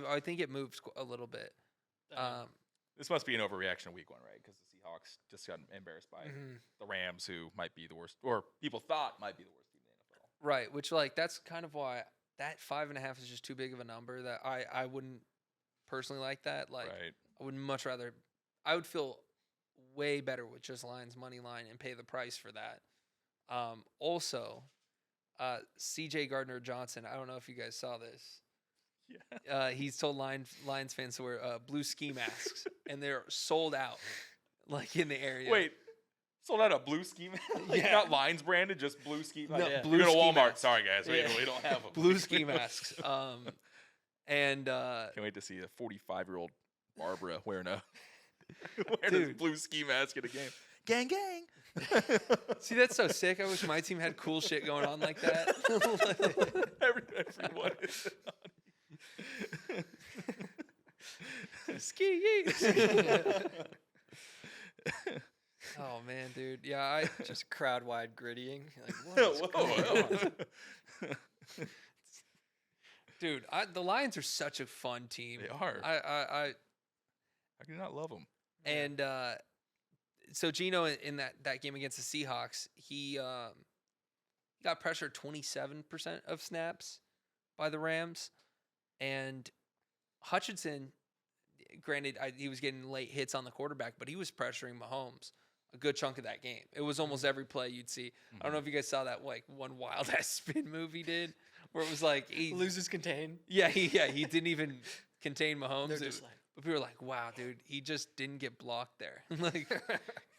I think it moved a little bit. This must be an overreaction week 1, right? Because the Seahawks just got embarrassed by the Rams, who might be the worst, or people thought might be the worst team in the NFL. Right, which that's kind of why that 5.5 is just too big of a number that I wouldn't personally like that. Like right. I would much rather. I would feel way better with just Lions money line and pay the price for that. Also, C.J. Gardner-Johnson. I don't know if you guys saw this. Yeah. He's told Lions fans to wear blue ski masks, and they're sold out, like in the area. Wait, sold out a blue ski mask? Like not Lions branded, just blue ski mask? No, Blue ski Walmart. masks. Sorry, guys. We don't have them. Blue ski masks. And can't wait to see a 45-year-old Barbara wearing a Dude. blue ski mask at a game. Gang, gang. See, that's so sick. I wish my team had cool shit going on like that. Everyone is Ski. Oh man, dude. Yeah, I just crowd wide grittying. Like, what is dude, the Lions are such a fun team. They are. I do not love them. And so Geno in that game against the Seahawks, he got pressured 27% of snaps by the Rams, and Hutchinson, granted, he was getting late hits on the quarterback, but he was pressuring Mahomes a good chunk of that game. It was almost every play you'd see. I don't know if you guys saw that one wild ass spin move he did, where it was like he loses contain. Yeah, he didn't even contain Mahomes. They're just but people were like, "Wow, dude, he just didn't get blocked there." Like,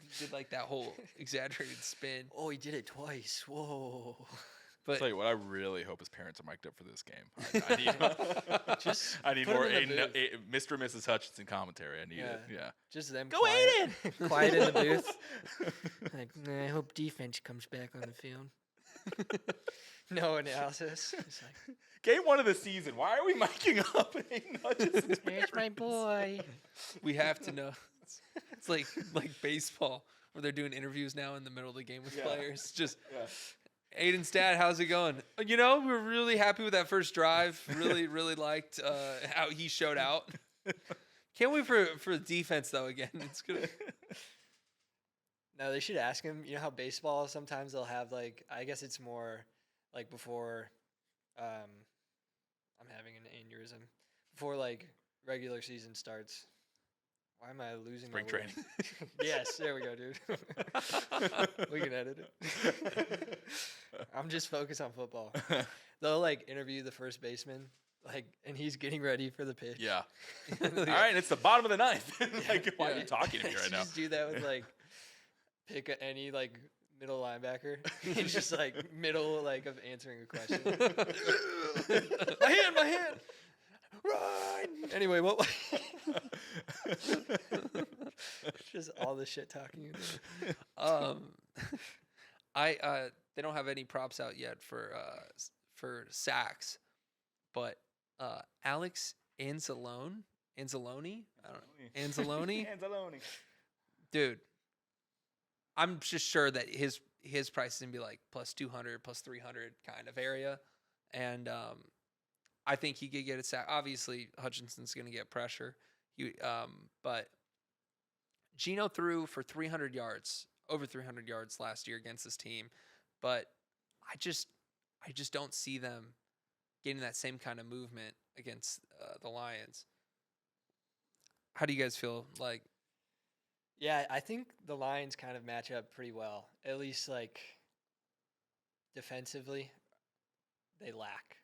he did like that whole exaggerated spin. Oh, he did it twice. Whoa. I'll tell you what, I really hope his parents are mic'd up for this game. I need more Mr. and Mrs. Hutchinson commentary. I need it. Yeah. Just them. Go quiet, quiet in the booth. Like, I hope defense comes back on the field. No analysis. It's like, game 1 of the season. Why are we micing up Aiden Hutchinson's there's my boy. We have to know. It's like baseball. where they're doing interviews now in the middle of the game with Yeah. players. Just Yeah. Aiden's dad, how's it going? You know, we're really happy with that first drive. Really liked how he showed out. Can't wait for the defense though. Again, it's gonna. No, they should ask him. You know how baseball sometimes they'll have like I guess it's more like before I'm having an aneurysm. Before like regular season starts. Why am I losing Spring my words? training. Yes, there we go, dude. We can edit it. I'm just focused on football. They'll like interview the first baseman, like, and he's getting ready for the pitch. Yeah. All right, it's the bottom of the ninth. Like, why are Yeah. you talking to me They right should now? just do that with like any like middle linebacker. He's just like middle like of answering a question. my hand. Run. Anyway, what? Just all the shit talking. You do. They don't have any props out yet for sacks, but Alex Anzalone, I don't know, Anzalone, Anzalone. dude. I'm just sure that his price is gonna be like plus 200, plus 300 kind of area, and I think he could get a sack. Obviously, Hutchinson's gonna get pressure. But Geno threw for 300 yards, over 300 yards last year against this team, but I just don't see them getting that same kind of movement against the Lions. How do you guys feel? Like, Yeah, I think the Lions kind of match up pretty well. At least like defensively, they lack,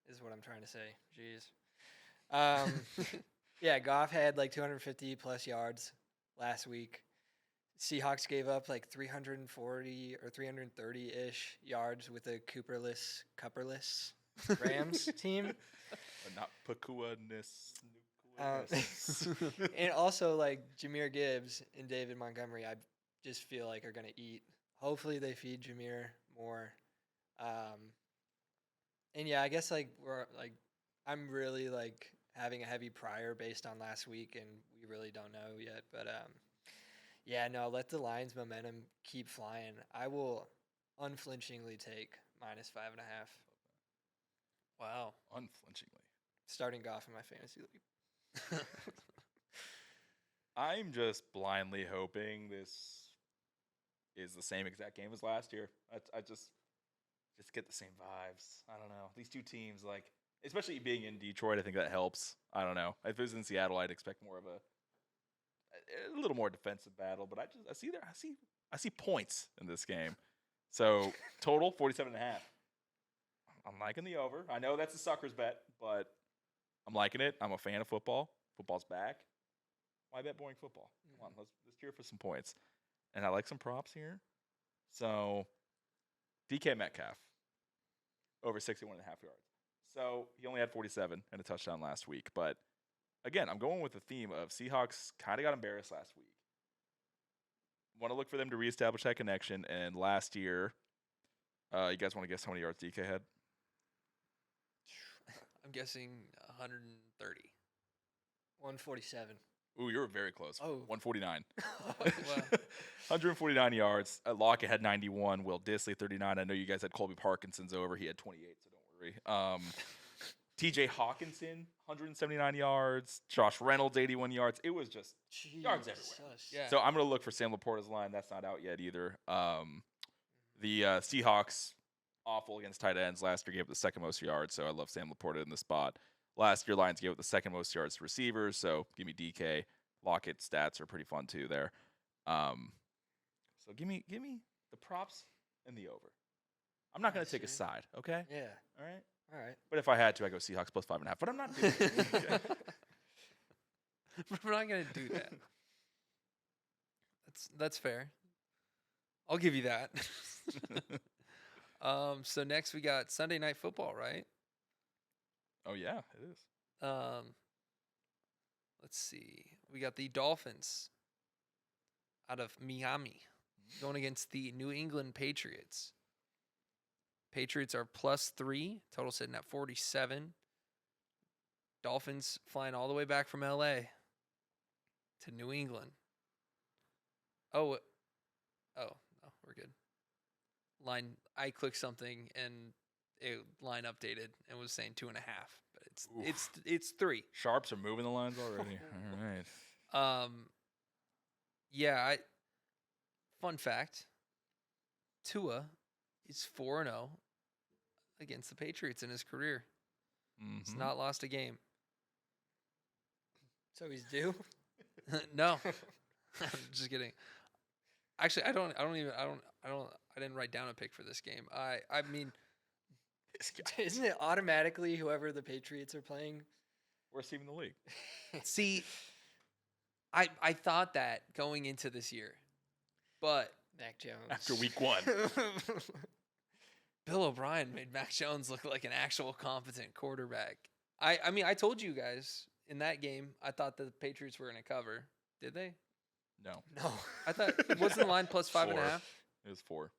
is what I'm trying to say. Jeez. Yeah, Goff had like 250 plus yards last week. Seahawks gave up like 340 or 330 ish yards with a Cupperless Rams team. But not Pakua-ness. And also like Jahmyr Gibbs and David Montgomery, I just feel like are gonna eat. Hopefully they feed Jahmyr more. And yeah, I guess like I'm really like having a heavy prior based on last week, and we really don't know yet. But yeah, no, let the Lions momentum keep flying. I will unflinchingly take -5.5. wow. Unflinchingly. Starting Goff in my fantasy league. I'm just blindly hoping this is the same exact game as last year. I just get the same vibes. I don't know. These two teams, like, especially being in Detroit, I think that helps. I don't know. If it was in Seattle, I'd expect more of a little more defensive battle. But I see points in this game. So total 47.5. I'm liking the over. I know that's a sucker's bet, but I'm liking it. I'm a fan of football. Football's back. Why bet boring football? Come on, let's cheer for some points. And I like some props here. So DK Metcalf, over 61.5 yards. So he only had 47 and a touchdown last week. But again, I'm going with the theme of Seahawks kind of got embarrassed last week. Want to look for them to reestablish that connection. And last year, you guys want to guess how many yards DK had? I'm guessing 130. 147. Ooh, you were very close. Oh. 149. Wow. 149 yards. Lockett had 91. Will Disley 39. I know you guys had Colby Parkinson's over. He had 28, so don't worry. TJ Hawkinson, 179 yards. Josh Reynolds, 81 yards. It was just yards everywhere. Yeah. So I'm going to look for Sam Laporta's line. That's not out yet either. The Seahawks, awful against tight ends. Last year gave up the second most yards, so I love Sam Laporta in this spot. Last year, Lions gave up the second most yards to receivers, so give me DK. Lockett stats are pretty fun too there. So give me the props and the over. I'm not going to take a side, okay? Yeah. All right? All right. But if I had to, I'd go Seahawks plus 5.5. But I'm not doing it. We're not gonna do that. That's fair. I'll give you that. So next we got Sunday Night Football, right? Oh, yeah, it is. Let's see. We got the Dolphins out of Miami going against the New England Patriots. Patriots are +3, total sitting at 47. Dolphins flying all the way back from LA to New England. Oh, line. I clicked something and line updated and was saying 2.5, but it's 3. Sharps are moving the lines already. All right. Yeah. Fun fact: Tua is 4-0 against the Patriots in his career. He's Mhm. not lost a game. So he's due. No, I'm just kidding. Actually, I didn't write down a pick for this game. I mean, This guy. Isn't it automatically whoever the Patriots are playing? Worst team in the league. see, I thought that going into this year, but Mac Jones. After week 1. Bill O'Brien made Mac Jones look like an actual competent quarterback. I mean, I told you guys in that game, I thought the Patriots were going to cover. Did they? No. No. I thought wasn't the line plus 5.5? It was 4.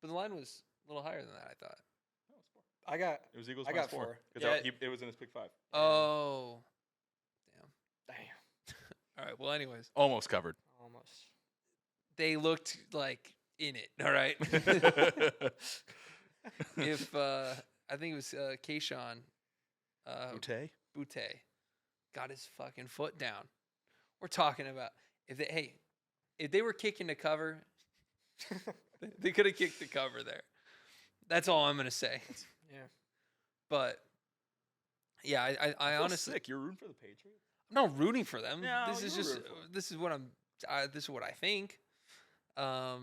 But the line was a little higher than that, I thought. No, it was 4. I got. It was Eagles I minus got 4. 4. Because Yeah. it was in his pick 5. Oh. Damn. All right. Well, anyways, Almost covered. Almost. they looked like in it. All right. If I think it was Kayshawn Butte got his fucking foot down. We're talking about if they were kicking to cover, they could have kicked the cover there. That's all I'm gonna say. Yeah. But yeah, I feel honestly, sick. You're rooting for the Patriots? I'm not rooting for them. No, this is you're just rooting for them. this is what this is what I think. I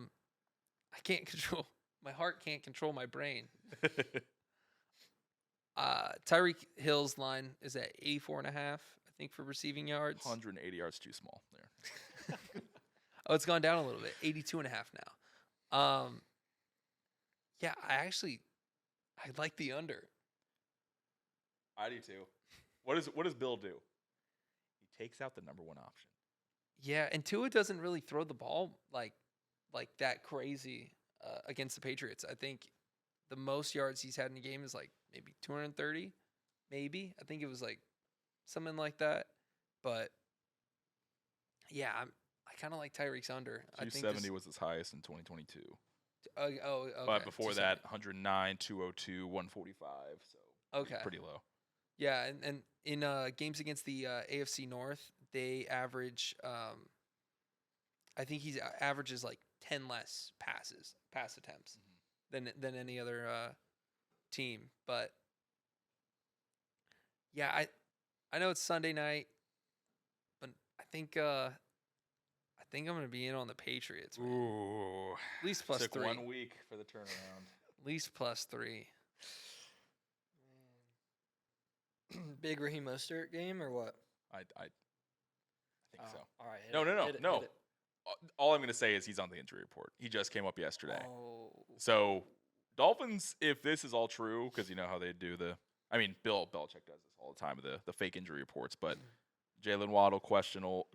can't control my heart. Can't control my brain. Tyreek Hill's line is at 84.5, I think, for receiving yards. 180 yards too small there. Oh, it's gone down a little bit. 82.5 now. Yeah, I like the under. I do too. What does Bill do? He takes out the number 1 option. Yeah, and Tua doesn't really throw the ball like that crazy against the Patriots. I think the most yards he's had in a game is like maybe 230, maybe. I think it was like something like that. But yeah, I kind of like Tyreek's under. I think 270 was his highest in 2022. Okay. But before 270. that, 109, 202, 145. So Okay. pretty low. Yeah, and in games against the AFC North, they average. I think he averages like 10 less pass attempts than any other team. But yeah, I know it's Sunday night, but I think I'm gonna be in on the Patriots. Man. Ooh. At least plus Took 3. 1 week for the turnaround. At least plus 3. Big Raheem Mostert game or what? I think so. All right. No. All I'm going to say is he's on the injury report. He just came up yesterday. Oh. So, Dolphins, if this is all true, because you know how they do Bill Belichick does this all the time with the fake injury reports, but Jalen Waddle, questionable,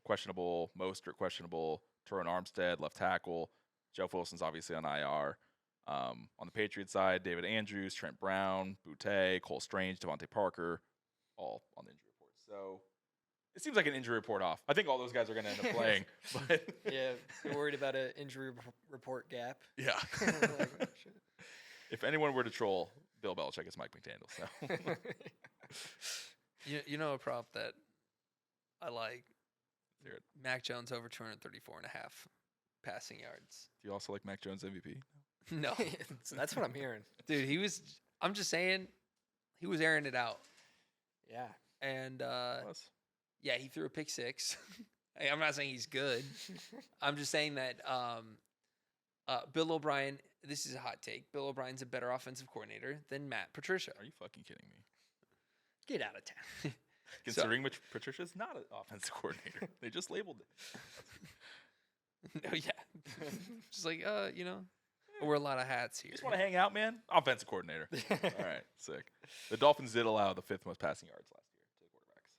Mostert, questionable, Teron Armstead, left tackle, Jeff Wilson's obviously on IR. On the Patriots side, David Andrews, Trent Brown, Butte, Cole Strange, Devontae Parker, all on the injury report. So, it seems like an injury report off. I think all those guys are going to end up playing. But Yeah, you're worried about an injury report gap. yeah. If anyone were to troll Bill Belichick, it's Mike McDaniel. So You know a prop that I like? Hear it. Mac Jones over 234.5 passing yards. Do you also like Mac Jones MVP? No. So that's what I'm hearing. Dude, I'm just saying, he was airing it out. Yeah. And Was. yeah, he threw a pick 6. Hey, I'm not saying he's good. I'm just saying that Bill O'Brien, this is a hot take. Bill O'Brien's a better offensive coordinator than Matt Patricia. Are you fucking kidding me? Get out of town. Considering which Patricia's not an offensive coordinator. They just labeled it. No, yeah. Just like, wear a lot of hats here. You just want to hang out, man? Offensive coordinator. All right, sick. The Dolphins did allow the 5th most passing yards last year to the quarterbacks.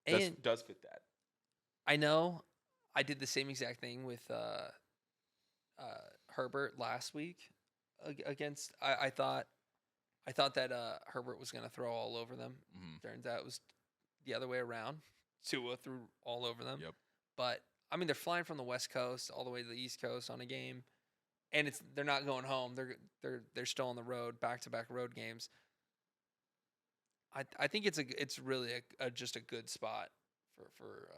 So And does fit that. I know I did the same exact thing with Herbert last week against. I thought that Herbert was going to throw all over them. Mhm. Turns out it was the other way around. Tua threw all over them. Yep. But I mean, they're flying from the West Coast all the way to the East Coast on a game, and they're not going home. They're still on the road, back-to-back road games. I think it's really just a good spot for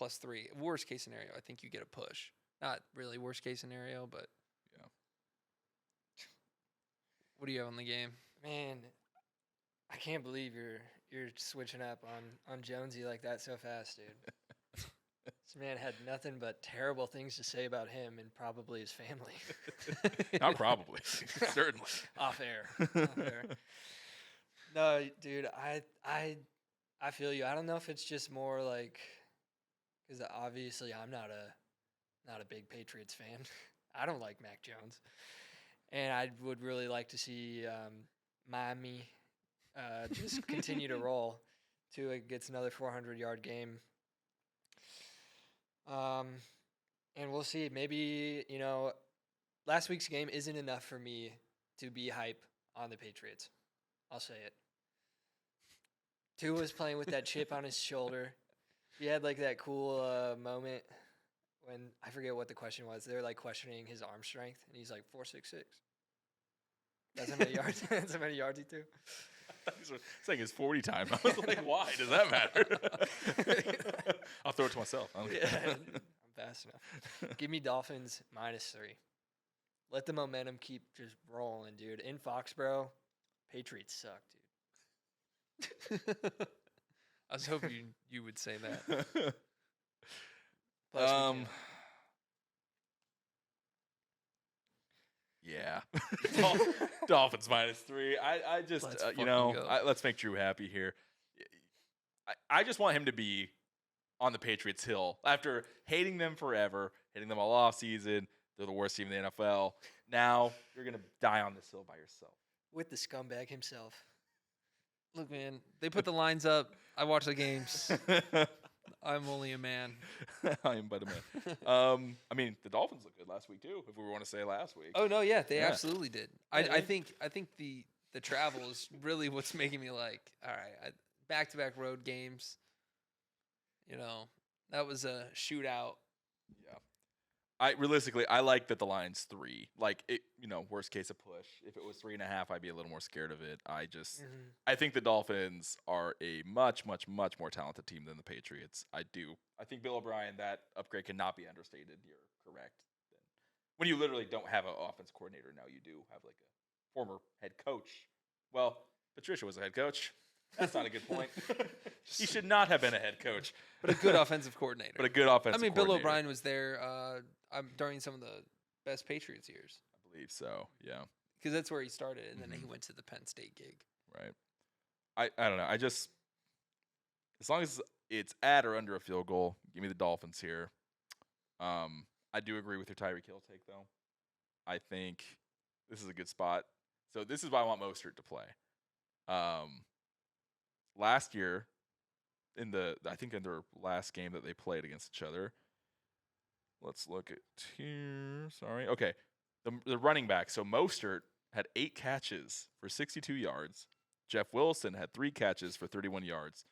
+3. Worst case scenario, I think you get a push. Not really worst case scenario, but Yeah. What do you have on the game? Man, I can't believe you're switching up on Jonesy like that so fast, dude. This man had nothing but terrible things to say about him and probably his family. Not probably. Certainly. Off air. Off air. No, dude, I feel you. I don't know if it's just more like because obviously I'm not a big Patriots fan. I don't like Mac Jones, and I would really like to see Miami just continue to roll. Tua gets another 400-yard game. And we'll see. Maybe, last week's game isn't enough for me to be hype on the Patriots. I'll say it. Tua was playing with that chip on his shoulder. He had like that cool moment when I forget what the question was. They were like questioning his arm strength, and he's like 4.66. That's how many yards. That's how many yards he threw. He's saying his 40 time. I was like, why does that matter? I'll throw it to myself. Yeah, I'm fast enough. Give me Dolphins -3. Let the momentum keep just rolling, dude. In Foxborough, Patriots suck, dude. I was hoping you would say that. Plus, we can. Yeah. Dolphins -3. I just, Let's fucking go. let's make Drew happy here. I just want him to be on the Patriots hill after hating them forever, hating them all off season. They're the worst team in the NFL. Now you're going to die on this hill by yourself. With the scumbag himself. Look, man, they put the lines up. I watch the games. I'm only a man. I am but a man. I mean, the Dolphins looked good last week too, if we want to say last week. Oh no, yeah, they Yeah. absolutely did. Yeah, I think the travel is really what's making me like, all right, back-to-back road games. That was a shootout. Yeah. Realistically, I like that the line's 3. Like, worst case a push. If it was 3.5, I'd be a little more scared of it. I think the Dolphins are a much, much, much more talented team than the Patriots. I do. I think Bill O'Brien, that upgrade cannot be understated. You're correct. When you literally don't have an offense coordinator, now you do have like a former head coach. Well, Patricia was a head coach. That's not a good point. He should not have been a head coach. But a good offensive coordinator. But a good offensive Bill coordinator. O'Brien was there during some of the best Patriots years. I believe so, yeah. Because that's where he started, and then he went to the Penn State gig. Right. I don't know. As long as it's at or under a field goal, give me the Dolphins here. I do agree with your Tyreek Hill take, though. I think this is a good spot. So this is why I want Mostert to play. Last year, in their last game that they played against each other, let's look at here. Sorry. Okay. The running back. So Mostert had 8 catches for 62 yards. Jeff Wilson had 3 catches for 31 yards.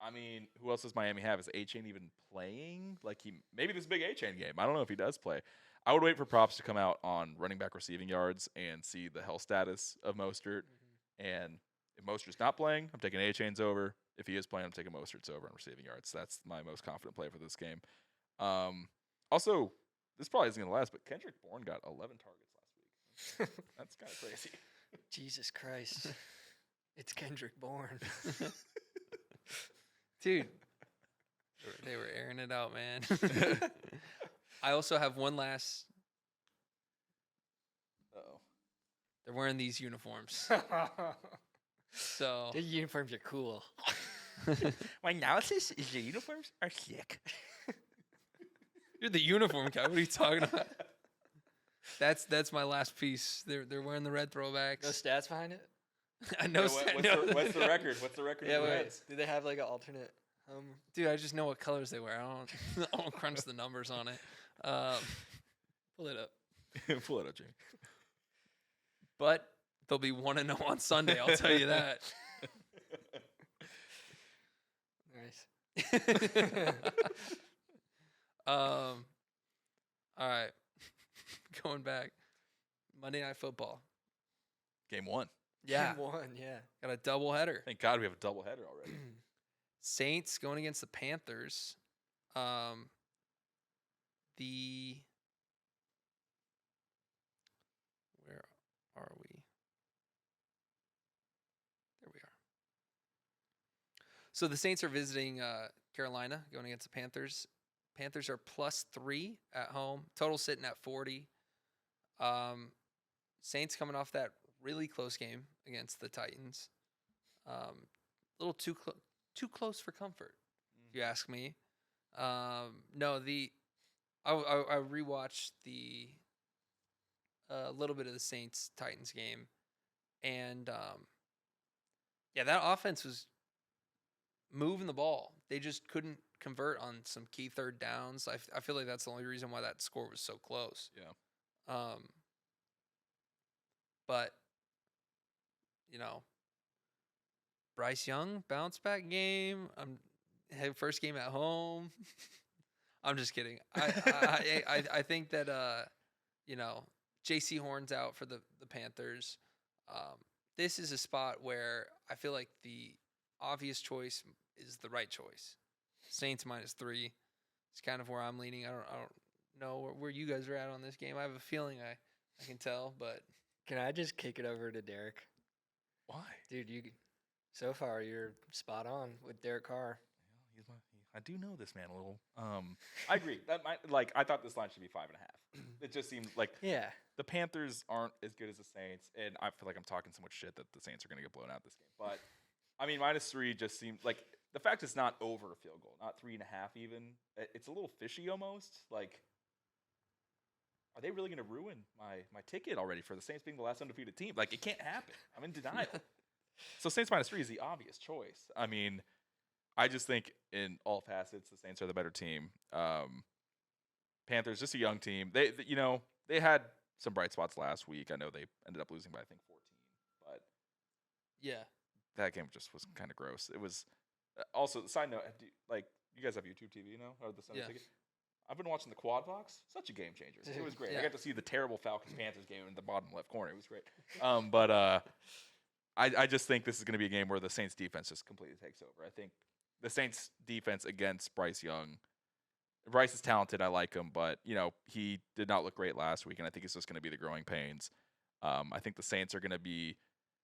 I mean, who else does Miami have? Is A-Chain even playing? Maybe this big A-Chain game. I don't know if he does play. I would wait for props to come out on running back receiving yards and see the health status of Mostert. And if Mostert's not playing, I'm taking A-Chains over. If he is playing, I'm taking Mostert's over on receiving yards. That's my most confident play for this game. Also, this probably isn't going to last, but Kendrick Bourne got 11 targets last week. That's kind of crazy. Jesus Christ. It's Kendrick Bourne. Dude, they were airing it out, man. I also have one last. Uh-oh. They're wearing these uniforms. So The uniforms are cool. My analysis is the uniforms are sick. you're the uniform guy. What are you talking about? That's my last piece. They're wearing the red throwbacks. No stats behind it? I know. What's the record? What's the record? Yeah, of the wait. Reds? Do they have like an alternate? Dude, I just know what colors they wear. I don't crunch the numbers on it. Pull it up. Pull it up, Jamie. But they'll be 1-0 on Sunday. I'll tell you that. Nice. All right. Going back. Monday Night Football. Game 1. Yeah. Game 1, yeah. Got a doubleheader. Thank God we have a doubleheader already. Saints going against the Panthers. Where are we? There we are. So the Saints are visiting Carolina, going against the Panthers. Panthers are +3 at home. Total sitting at 40. Saints coming off that really close game against the Titans. A little too close for comfort, if you ask me. No, I rewatched the little bit of the Saints Titans game, and that offense was moving the ball. They just couldn't convert on some key third downs. I feel like that's the only reason why that score was so close. Yeah. But Bryce Young bounce back game. First game at home. I'm just kidding. I think that J.C. Horn's out for the Panthers. This is a spot where I feel like the obvious choice is the right choice. Saints -3. It's kind of where I'm leaning. I don't know where you guys are at on this game. I have a feeling I can tell, but Can I just kick it over to Derek? Why? Dude, so far you're spot on with Derek Carr. I do know this man a little. I agree. I thought this line should be 5.5. It just seemed like Yeah. the Panthers aren't as good as the Saints, and I feel like I'm talking so much shit that the Saints are going to get blown out this game. But I mean, -3 just seemed like the fact it's not over a field goal, not 3.5 even. It's a little fishy almost. Like, are they really going to ruin my ticket already for the Saints being the last undefeated team? Like, it can't happen. I'm in denial. So Saints -3 is the obvious choice. I mean, I just think in all facets, the Saints are the better team. Panthers, just a young team. They had some bright spots last week. I know they ended up losing by, I think, 14. But yeah. that game just was kind of gross. It was also, side note, you guys have YouTube TV, or the Sunday Yeah. ticket? I've been watching the Quad Box. Such a game changer. It was great. Yeah. I got to see the terrible Falcons-Panthers game in the bottom left corner. It was great. But I just think this is going to be a game where the Saints defense just completely takes over. I think the Saints defense against Bryce Young. Bryce is talented. I like him, but he did not look great last week, and I think it's just going to be the growing pains. I think the Saints are going to be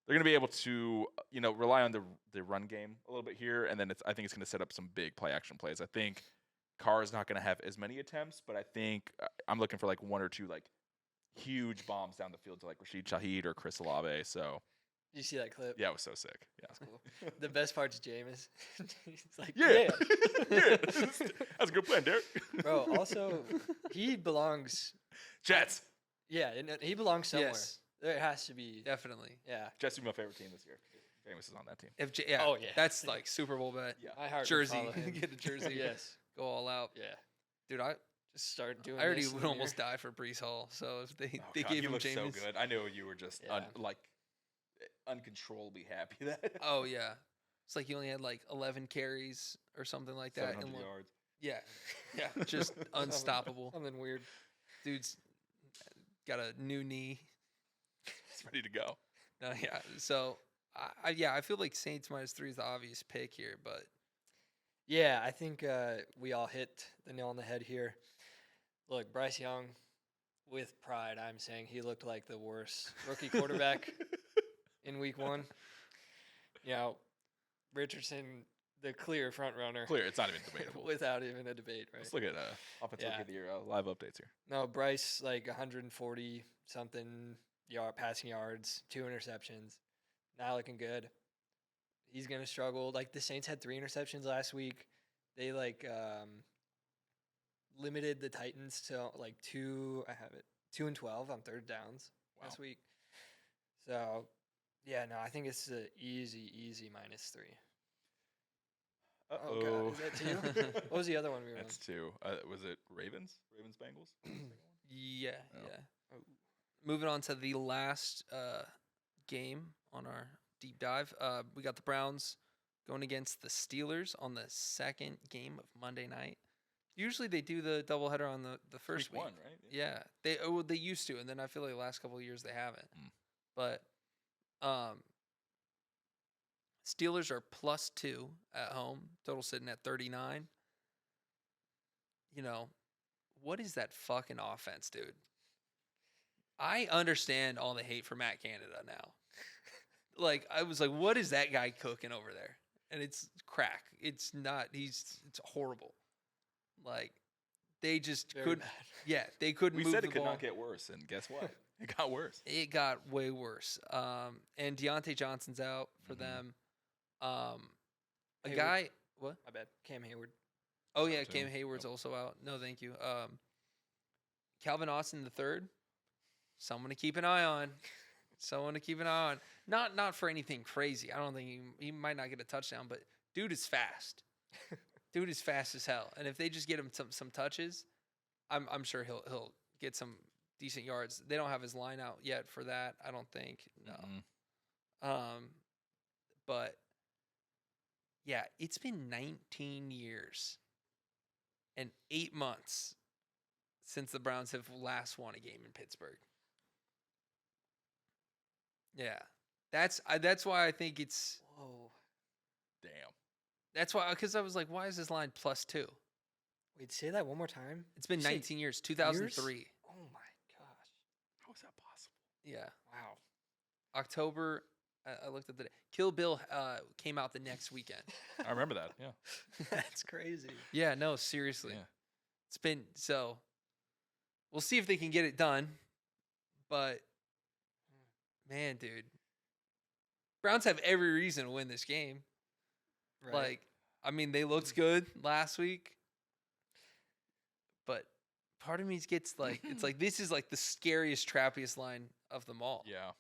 able to rely on the run game a little bit here, and then I think it's going to set up some big play action plays. I think Carr is not going to have as many attempts, but I think I'm looking for like one or two like huge bombs down the field to like Rashid Shaheed or Chris Olave. So. Did you see that clip? Yeah, it was so sick. Yeah, That's cool. The best part's Jameis. He's like, yeah. That's a good plan, Derek. Bro, also, he belongs. Jets. Yeah, and he belongs somewhere. Yes. There has to be. Definitely. Yeah. Jets are my favorite team this year. Jameis is on that team. Oh, yeah. That's like Super Bowl bet. Yeah. I heart Jersey. follow him. Get a jersey. Yes. Go all out. Yeah. Dude, I Just start doing. already this in would the almost mirror. die for Brees Hall. So if they God, gave he him looked so Jameis. good. I know you were just Yeah. uncontrollably happy that. Oh yeah. It's like he only had like 11 carries or something like that. 700 and yards. Yeah. Yeah. Just unstoppable. Something weird. Dude's got a new knee. He's ready to go. No, yeah. So I feel like Saints -3 is the obvious pick here, but Yeah, I think we all hit the nail on the head here. Look, Bryce Young, with pride, I'm saying he looked like the worst rookie quarterback in week 1. Richardson, the clear front runner. Clear. It's not even debatable. Without even a debate, right? Let's look at offensive Yeah. look at the year live updates here. No, Bryce, like 140 something passing yards, 2 interceptions. Not looking good. He's going to struggle. Like the Saints had 3 interceptions last week. They limited the Titans to like 2 and 12 on third downs last week. So, yeah, no, I think it's an easy -3. Uh-oh. Oh god, is that 2? What was the other one we were on? That's 2. Was it Ravens? Ravens Bengals? yeah, Oh. yeah. Moving on to the last game on our deep dive. We got the Browns going against the Steelers on the second game of Monday night. Usually they do the doubleheader on the first Week week. 1, right? Yeah, they used to, and then I feel like the last couple of years they haven't. Mm. But Steelers are +2 at home. Total sitting at 39. You know, what is that fucking offense, dude? I understand all the hate for Matt Canada now. Like, I was like, what is that guy cooking over there? And it's crack. It's not. It's horrible. Like, they just Very couldn't. bad. Yeah, they couldn't We move said the it could ball. not get worse, and guess what? It got worse. It got way worse. And Deontay Johnson's out for Mhm. them. A Hayward. guy. What? My bad. Cam Hayward. Oh Out yeah, too. Cam Hayward's Yep. also out. No, thank you. Calvin Austin the third. Someone to keep an eye on. Someone to keep an eye on. Not for anything crazy. I don't think he might not get a touchdown, but dude is fast. Dude is fast as hell. And if they just get him some touches, I'm sure he'll get some decent yards. They don't have his line out yet for that. I don't think. No. Mm-mm. But yeah, it's been 19 years and 8 months since the Browns have last won a game in Pittsburgh. Yeah, that's why I think it's Whoa. Damn. that's why because I was like, why is this line +2? Wait, say that one more time. It's been You say 19 years, 2003. Oh my gosh. How is that possible? Yeah, Wow. October. I looked at the Kill Bill came out the next weekend. I remember that. Yeah. That's crazy. Yeah, no, seriously. Yeah. It's been so. We'll see if they can get it done, but man, dude, Browns have every reason to win this game. Right. Like, I mean, they looked good last week, but part of me gets like, it's like this is like the scariest, trappiest line of them all. Yeah.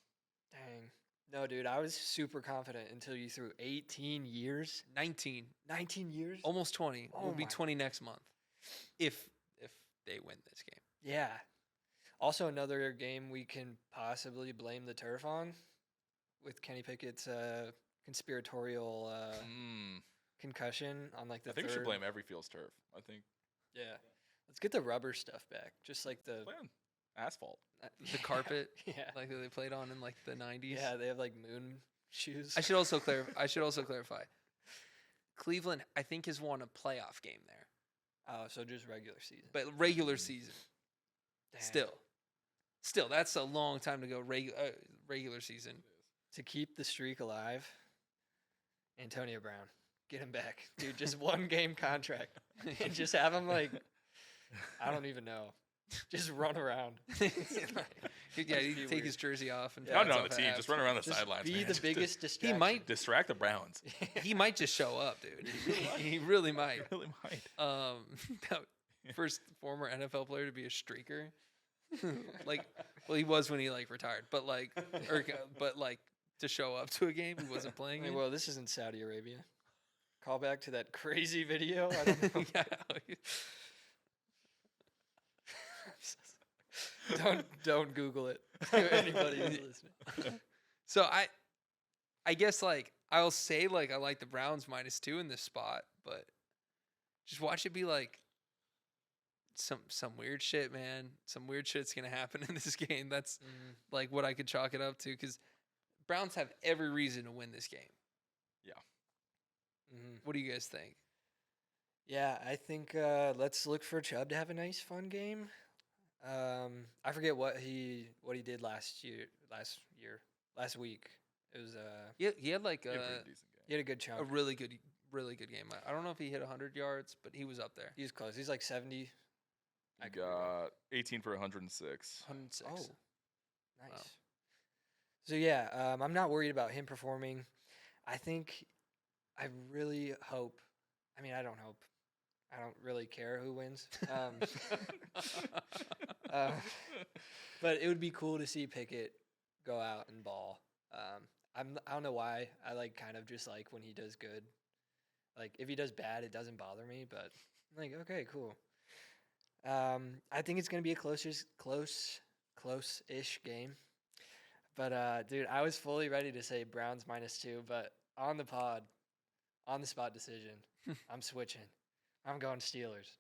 Dang. No, dude, I was super confident until you threw 18 years. 19, 19 years? almost 20. Oh Will be my- 20 next month, if they win this game. Yeah. Also, another game we can possibly blame the turf on with Kenny Pickett's conspiratorial concussion on like the I think we third. should blame every field's turf. I think Yeah. Let's get the rubber stuff back. Just like the play on asphalt. The carpet, Yeah. like that they played on in like the 90s. Yeah, they have like moon shoes. I should also clarify. Cleveland, I think, has won a playoff game there, Oh, so just regular season. but regular season Dang. still, that's a long time to go. Regular season. To keep the streak alive, Antonio Brown, get him back, dude. Just one game contract, and just have him like, I don't even know, just run around. Yeah, That'd he'd be take weird. his jersey off and Yeah. Not bounce on off the a team. half. Just run around the Just sidelines. be man. the Just biggest distraction. might- distract the Browns. He might just show up, dude. He really might. Really might. That first former NFL player to be a streaker. Like, well, he was when he like retired, but like, to show up to a game he wasn't playing. in. Well, this isn't Saudi Arabia. Call back to that crazy video. I don't know. Yeah. Don't Google it. Anybody who's listening. So I guess like I'll say like I like the Browns -2 in this spot, but just watch it be like some weird shit, man. Some weird shit's gonna happen in this game. That's like what I could chalk it up to because Browns have every reason to win this game. What do you guys think? Yeah, I think let's look for Chubb to have a nice, fun game. I forget what he did last week. It was He had like He had a pretty decent game. he had a good chunk. a really good game. I don't know if he hit 100 yards, but he was up there. He was close. He's like 70. I He could be wrong. got 18 for 106. 106. Oh, nice. Wow. So yeah, I'm not worried about him performing. I really hope. I mean, I don't hope. I don't really care who wins. But it would be cool to see Pickett go out and ball. I don't know why. I like kind of just like when he does good. Like if he does bad, it doesn't bother me. But I'm like, okay, cool. I think it's gonna be a close-ish game. But dude, I was fully ready to say Browns -2, but on the spot decision, I'm switching. I'm going Steelers.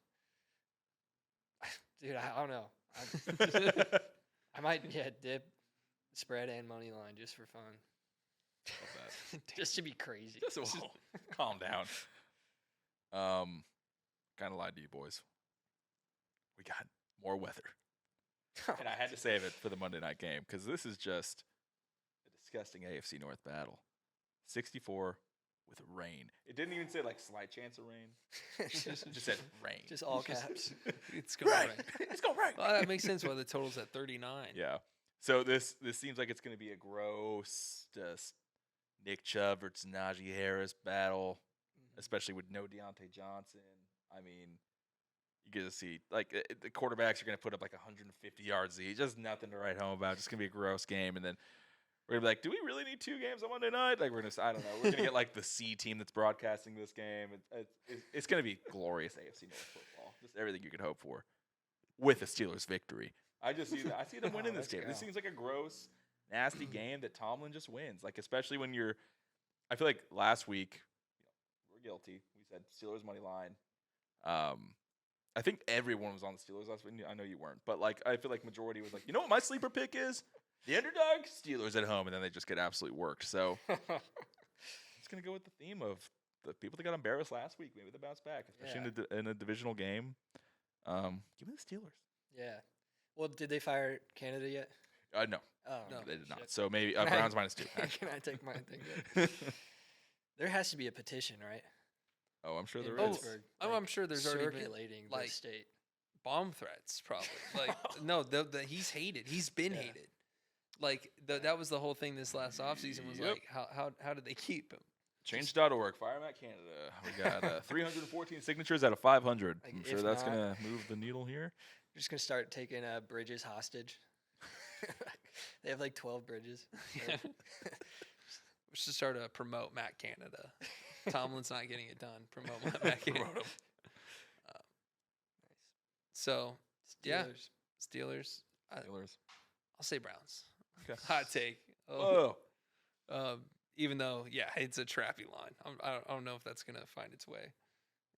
Dude, I don't know. I might dip spread and money line just for fun. Just to be crazy. Whoa, calm down. Kind of lied to you boys. We got more weather. And I had to save it for the Monday night game because this is just a disgusting AFC North battle. 64 with rain. It didn't even say like slight chance of rain. It just said rain. Just all caps. It's going to rain. It's going to rain. Well, that makes sense why the total's at 39. Yeah. So this seems like it's going to be a gross just Nick Chubb versus Najee Harris battle, especially with no Deontay Johnson. I mean, you get to see, like, the quarterbacks are going to put up like 150 yards each. Just nothing to write home about. Just going to be a gross game. And then we're going to be like, do we really need 2 games on Monday night? Like, we're going to, I don't know. We're going to get like the C team that's broadcasting this game. It's going to be glorious AFC North football. Just everything you could hope for with a Steelers victory. I see them winning this game. This seems like a gross, nasty game that Tomlin just wins. Like, especially when I feel like last week, we're guilty. We said Steelers money line. I think everyone was on the Steelers last week. I know you weren't, but like I feel like majority was like, you know what my sleeper pick is? The underdog Steelers at home, and then they just get absolutely worked. So I'm just gonna go with the theme of the people that got embarrassed last week. Maybe they bounce back, especially in a divisional game. Give me the Steelers. Yeah. Well, did they fire Canada yet? No. Oh, No, they did not. shit. So maybe Browns -2. Can I take my thing? There has to be a petition, right? Oh, I'm sure In there is. Pittsburgh, I'm sure there's already been circulating the like state. bomb threats, probably. Like, no, he's hated. He's been Yeah. hated. Like that was the whole thing this last offseason was Yep. like how did they keep him? Change.org, Fire Matt Canada. We got 314 signatures out of 500. Like, I'm sure if that's not- going to move the needle here. We're just gonna start taking bridges hostage. They have like 12 bridges. Yeah. We should start to promote Matt Canada. Tomlin's not getting it done. Promote Matt Canada. Promote 'em. Nice. So yeah, Steelers. Steelers. Steelers. I'll say Browns. Okay. Hot take. Oh. Even though, yeah, it's a trappy line. I don't know if that's gonna find its way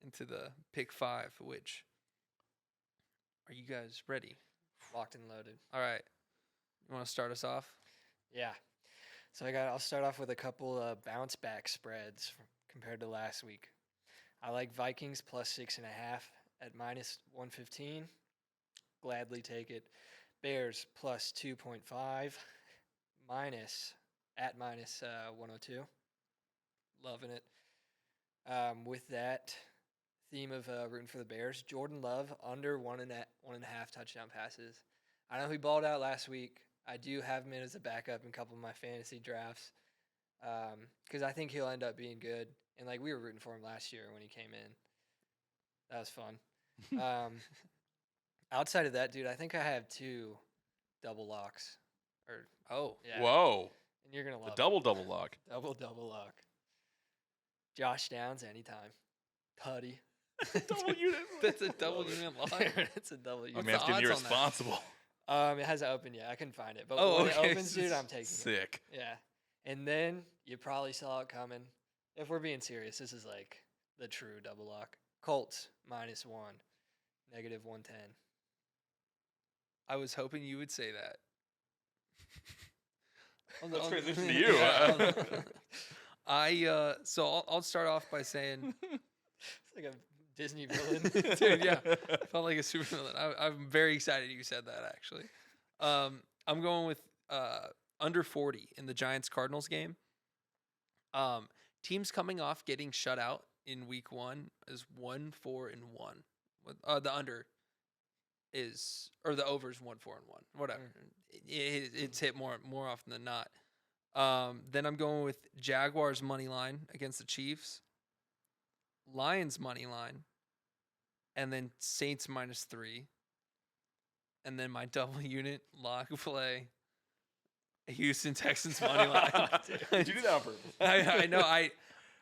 into the pick 5. Which are you guys ready? Locked and loaded. All right, you want to start us off? Yeah. So I'll start off with a couple bounce back spreads compared to last week. I like Vikings plus 6.5 at -115. Gladly take it. Bears plus 2.5 at minus 102. Loving it. With that theme of rooting for the Bears, Jordan Love under 1.5 touchdown passes. I know he balled out last week. I do have him in as a backup in a couple of my fantasy drafts because I think he'll end up being good. And like we were rooting for him last year when he came in. That was fun. Outside of that, dude, I think I have 2 double locks. Yeah. Whoa. And you're gonna The love double lock. it. Double lock. Josh Downs anytime. Putty. Double unit. That's a double unit line. It's a double My unit. What's man's the getting odds on that? irresponsible. It hasn't opened yet. I couldn't find it. But Oh, when okay. it opens, dude, I'm taking it. Sick. Yeah. And then you probably saw it coming. If we're being serious, this is like the true double lock. Colts -1, -110. I was hoping you would say that. Let's transition to you. So I'll start off by saying, It's like a Disney villain. dude, yeah, I felt like a supervillain. I'm very excited you said that. Actually, I'm going with under 40 in the Giants Cardinals game. Teams coming off getting shut out in week 1 is 1-4-1. The under is, or the over is 1-4-1. Whatever. It's hit more often than not. Then I'm going with Jaguars money line against the Chiefs, Lions money line, and then Saints -3, and then my double unit lock play, Houston Texans money line. Did you do that on purpose? I know.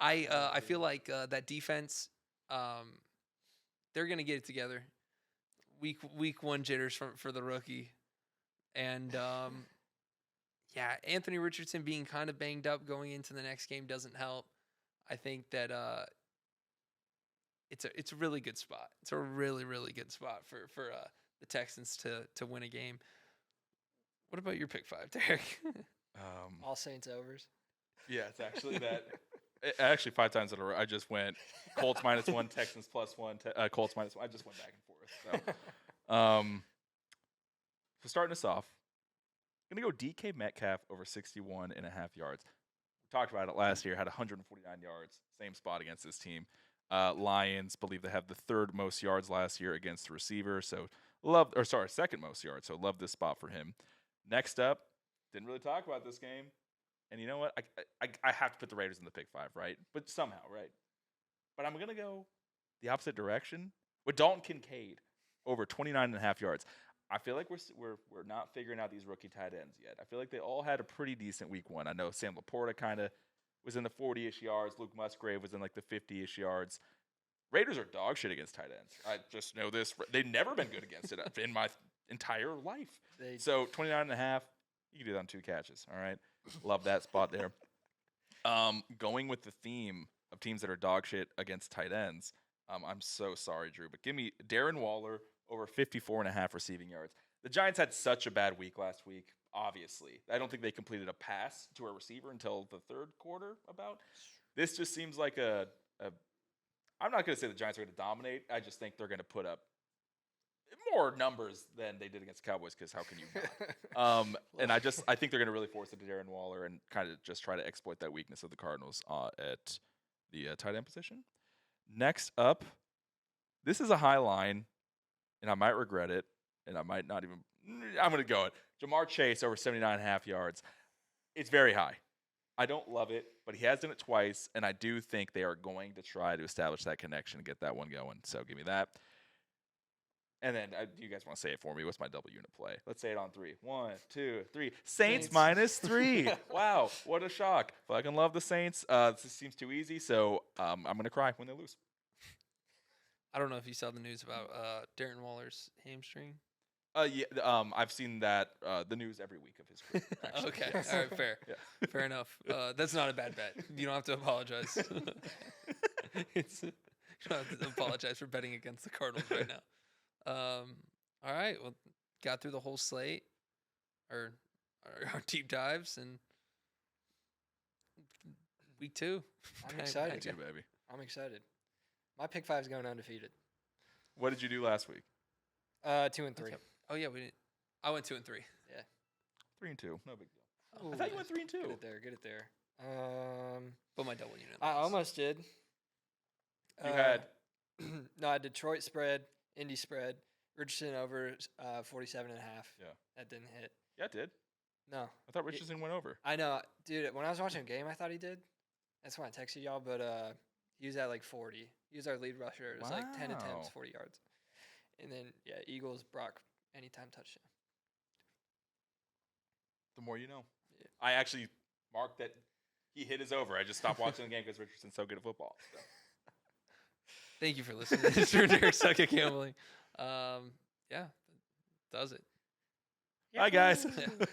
I feel like that defense, they're gonna get it together. Week 1 jitters for the rookie, and yeah, Anthony Richardson being kind of banged up going into the next game doesn't help. I think that it's a really good spot. It's a really good spot for the Texans to win a game. What about your pick 5, Derek? All Saints overs. Yeah, it's actually that. Actually, 5 times in a row, I just went Colts -1, Texans +1, Colts -1. I just went back and forth. So starting us off, I'm going to go DK Metcalf over 61.5 yards. We talked about it last year, had 149 yards, same spot against this team. Lions believe they have the 3rd most yards last year against the receiver, so second most yards, so love this spot for him. Next up, didn't really talk about this game. And you know what? I have to put the Raiders in the pick 5, right? But somehow, right? But I'm going to go the opposite direction with Dalton Kincaid over 29.5 yards. I feel like we're not figuring out these rookie tight ends yet. I feel like they all had a pretty decent week 1. I know Sam Laporta kind of was in the 40-ish yards. Luke Musgrave was in like the 50-ish yards. Raiders are dog shit against tight ends. I just know this. They've never been good against it in my entire life. So 29.5, you can do that on 2 catches, all right? Love that spot there. Going with the theme of teams that are dog shit against tight ends, I'm so sorry, Drew, but give me Darren Waller over 54.5 receiving yards. The Giants had such a bad week last week, obviously. I don't think they completed a pass to a receiver until the 3rd quarter about. This just seems like I'm not going to say the Giants are going to dominate. I just think they're going to put up more numbers than they did against the Cowboys, because how can you not? And I think they're going to really force it to Darren Waller and kind of just try to exploit that weakness of the Cardinals at the tight end position. Next up, this is a high line, and I might regret it, and I might not even – I'm going to go it. Jamar Chase over 79.5 yards. It's very high. I don't love it, but he has done it twice, and I do think they are going to try to establish that connection and get that one going. So give me that. And then, you guys want to say it for me? What's my double unit play? Let's say it on 3. 1, 2, 3. Saints -3. Wow, what a shock. Fucking love the Saints. This seems too easy, so I'm going to cry when they lose. I don't know if you saw the news about Darren Waller's hamstring. Yeah, I've seen that the news every week of his career. Actually. Okay, Yes. all right, fair. Yeah. Fair enough. That's not a bad bet. You don't have to apologize. You don't have to apologize for betting against the Cardinals right now. All right, well, got through the whole slate, our deep dives, and week 2. I'm excited. Thank you, baby. I'm excited. My pick 5 is going undefeated. What did you do last week? 2 and 3. Okay. Oh yeah, we didn't. I went 2 and 3. 3 and 2. No big deal. Ooh, I thought you went 3 and 2. Get it there. But my double unit. I loss. almost did. You had no, I had Detroit spread, Indy spread, Richardson over 47.5. Yeah. That didn't hit. Yeah, it did. No. I thought Richardson went over. I know, dude. When I was watching the game, I thought he did. That's why I texted y'all. But he was at like 40. He was our lead rusher. It was like 10 attempts, Wow. 40 yards. And then Eagles, Brock, anytime touchdown. The more you know. Yeah. I actually marked that he hit his over. I just stopped watching the game because Richardson's so good at football. So. Thank you for listening. This is Derek Suck at Gambling. Yeah, does it. Bye, guys. Yeah.